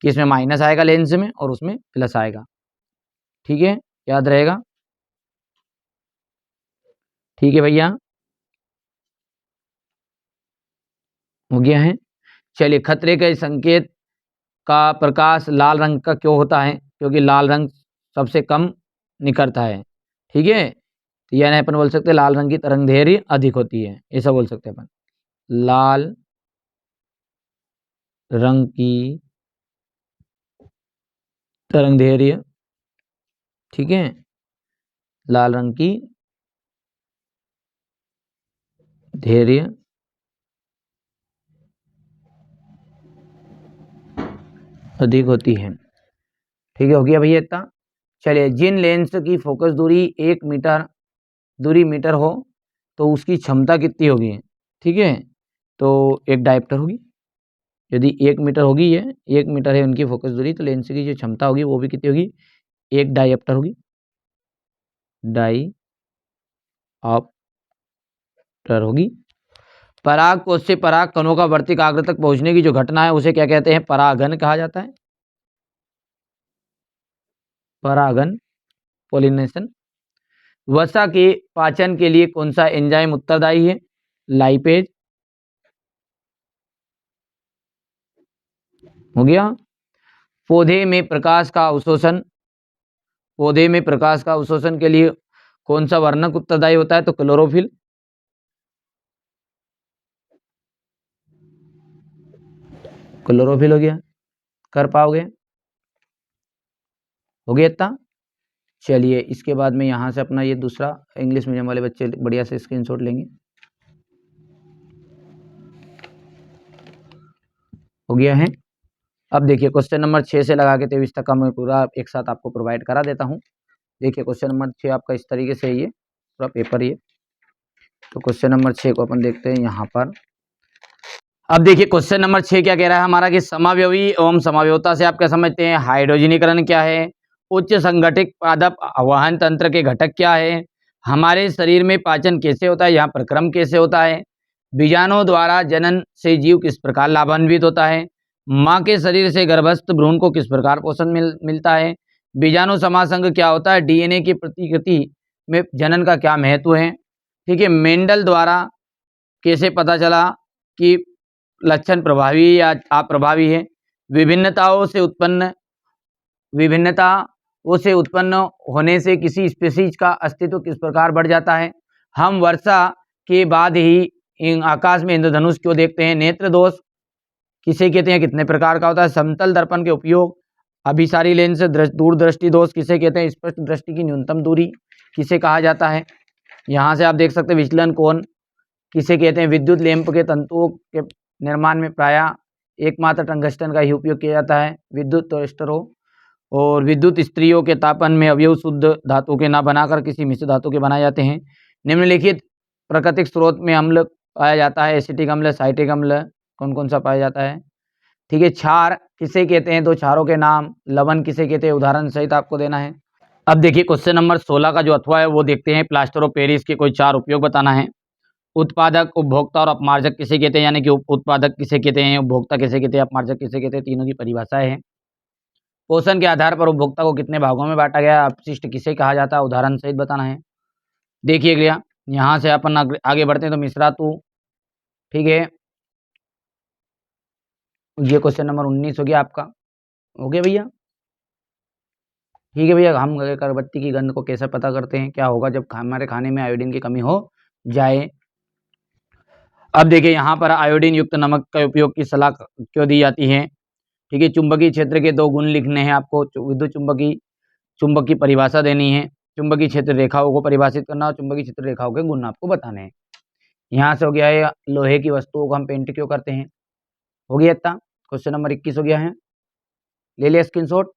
कि इसमें माइनस आएगा लेंस में और उसमें प्लस आएगा, ठीक है, याद रहेगा। ठीक है भैया, हो गया है। चलिए, खतरे के संकेत का प्रकाश लाल रंग का क्यों होता है? क्योंकि लाल रंग सबसे कम निकलता है, ठीक है। तो यानी अपन बोल सकते हैं लाल रंग की तरंग दैर्घ्य अधिक होती है, ऐसा बोल सकते हैं अपन। लाल रंग की तरंग दैर्घ्य, ठीक है, लाल रंग की दैर्घ्य अधिक होती है, ठीक है। हो गया भैया इतना। चलिए, जिन लेंस की फोकस दूरी 1 मीटर हो तो उसकी क्षमता कितनी होगी? ठीक है, तो एक डायप्टर होगी। यदि 1 मीटर होगी, ये 1 मीटर है उनकी फोकस दूरी, तो लेंस की जो क्षमता होगी वो भी कितनी होगी? एक डायप्टर होगी, डायऑप्टर होगी। पराग कोश से पराग कणों का वर्तिक आग्र तक पहुंचने की जो घटना है उसे क्या कहते हैं? परागन कहा जाता है। परागन, पोलिनेशन। वसा के पाचन के लिए कौन सा एंजाइम उत्तरदायी है? लाइपेज। हो गया। पौधे में प्रकाश का अवशोषण, पौधे में प्रकाश का अवशोषण के लिए कौन सा वर्णक उत्तरदायी होता है? तो क्लोरोफिल। क्लोरोफिल हो गया, कर पाओगे? हो गया इतना। चलिए, इसके बाद में यहाँ से अपना ये दूसरा इंग्लिश मीडियम वाले बच्चे बढ़िया से स्क्रीनशॉट लेंगे। हो गया है। अब देखिए, क्वेश्चन नंबर 6 से लगा के 23 तक का मैं पूरा एक साथ आपको प्रोवाइड करा देता हूँ। देखिए, क्वेश्चन नंबर 6 आपका इस तरीके से है, ये पूरा पेपर ये। तो क्वेश्चन नंबर 6 को अपन देखते हैं यहाँ पर। अब देखिए, क्वेश्चन नंबर 6 क्या कह रहा है हमारा कि समावयवी एवं समावयवता से आप क्या समझते हैं? हाइड्रोजनीकरण क्या है? उच्च संगठित पादप आवाहन तंत्र के घटक क्या है? हमारे शरीर में पाचन कैसे होता है, यहाँ पर क्रम कैसे होता है? बीजाणुओं द्वारा जनन से जीव किस प्रकार लाभान्वित होता है? माँ के शरीर से गर्भस्थ भ्रूण को किस प्रकार पोषण मिलता है? बीजाणु समासंग क्या होता है? डीएनए की प्रतिकृति में जनन का क्या महत्व है? ठीक है। मेंडल द्वारा कैसे पता चला कि लक्षण प्रभावी या अप्रभावी है? विभिन्नताओं से उत्पन्न होने से किसी स्पीशीज का अस्तित्व किस प्रकार बढ़ जाता है? हम वर्षा के बाद ही आकाश में इंद्रधनुष क्यों देखते हैं? नेत्र दोष किसे कहते हैं? कितने प्रकार का होता है? समतल दर्पण के उपयोग, अभिसारी लेंस, दूरदृष्टि दोष किसे कहते हैं? स्पष्ट दृष्टि की न्यूनतम दूरी किसे कहा जाता है? यहाँ से आप देख सकते हैं विचलन कोण किसे कहते हैं? विद्युत लैंप के तंतुओं के निर्माण में प्रायः एकमात्र टंगस्टन का ही उपयोग किया जाता है, विद्युत टोस्टर हो। और विद्युत स्त्रियों के तापन में अवयव शुद्ध धातु के ना बनाकर किसी मिश्र धातु के बनाए जाते हैं। निम्नलिखित प्राकृतिक स्रोत में अम्ल पाया जाता है, एसिटिक अम्ल, साइट्रिक अम्ल, कौन कौन सा पाया जाता है? ठीक है। क्षार किसे कहते हैं? 2 क्षारों के नाम। लवण किसे कहते हैं? उदाहरण सहित आपको देना है। अब देखिए, क्वेश्चन नंबर 16 का जो अथवा है वो देखते हैं। प्लास्टर ऑफ पेरिस के कोई 4 उपयोग बताना है। उत्पादक, उपभोक्ता और अपमार्जक किसे कहते हैं? यानी कि उत्पादक किसे कहते हैं, उपभोक्ता किसे कहते हैं, अपमार्जक किसे कहते हैं? तीनों की परिभाषाएं हैं। पोषण के आधार पर उपभोक्ता को कितने भागों में बांटा गया? अपशिष्ट किसे कहा जाता है? उदाहरण सहित बताना है। देखिए गया, यहाँ से अपन आगे बढ़ते हैं तो मिश्रा तू, ठीक है, ये क्वेश्चन नंबर 19 हो गया आपका। हो गया भैया? ठीक है भैया, हम अगरबत्ती की गंध को कैसे पता करते हैं, क्या होगा जब हमारे खाने में आयोडीन की कमी हो जाए। अब देखिए यहाँ पर आयोडीन युक्त नमक का उपयोग की सलाह क्यों दी जाती है। ठीक है, चुंबकीय क्षेत्र के 2 गुण लिखने हैं आपको, विद्युत चुंबक की परिभाषा देनी है, चुंबकीय क्षेत्र रेखाओं को परिभाषित करना और चुंबकीय क्षेत्र रेखाओं के गुण आपको बताने हैं। यहाँ से हो गया है लोहे की वस्तुओं को हम पेंट क्यों करते हैं। हो गया इतना, क्वेश्चन नंबर 21 हो गया है, ले लिया स्क्रीनशॉट।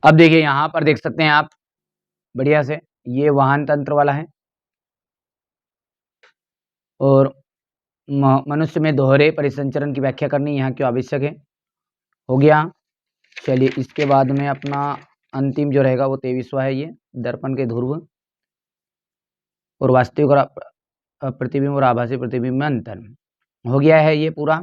अब देखिए यहाँ पर देख सकते हैं आप बढ़िया से, ये वाहन तंत्र वाला है और मनुष्य में दोहरे परिसंचरण की व्याख्या करनी यहाँ क्यों आवश्यक है। हो गया। चलिए इसके बाद में अपना अंतिम जो रहेगा वो 23वां है, ये दर्पण के ध्रुव और वास्तविक और प्रतिबिंब और आभासी प्रतिबिंब में अंतर। हो गया है ये पूरा।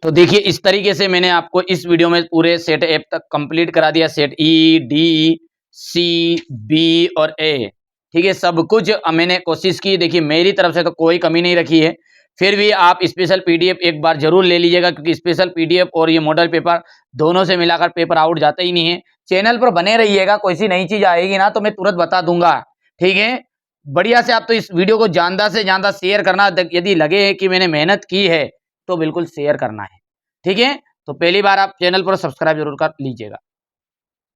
तो देखिए इस तरीके से मैंने आपको इस वीडियो में पूरे सेट एफ तक कंप्लीट करा दिया, सेट ई, डी, सी, बी और ए। ठीक है, सब कुछ मैंने कोशिश की, देखिए मेरी तरफ से तो कोई कमी नहीं रखी है। फिर भी आप स्पेशल पीडीएफ एक बार जरूर ले लीजिएगा, क्योंकि स्पेशल पीडीएफ और ये मॉडल पेपर दोनों से मिलाकर पेपर आउट जाता ही नहीं है। चैनल पर बने रहिएगा, कोई सी नई चीज आएगी ना तो मैं तुरंत बता दूंगा। ठीक है, बढ़िया से आप तो इस वीडियो को ज्यादा से ज्यादा शेयर करना, यदि लगे कि मैंने मेहनत की है तो बिल्कुल शेयर करना है। ठीक है, तो पहली बार आप चैनल पर सब्सक्राइब जरूर कर लीजिएगा।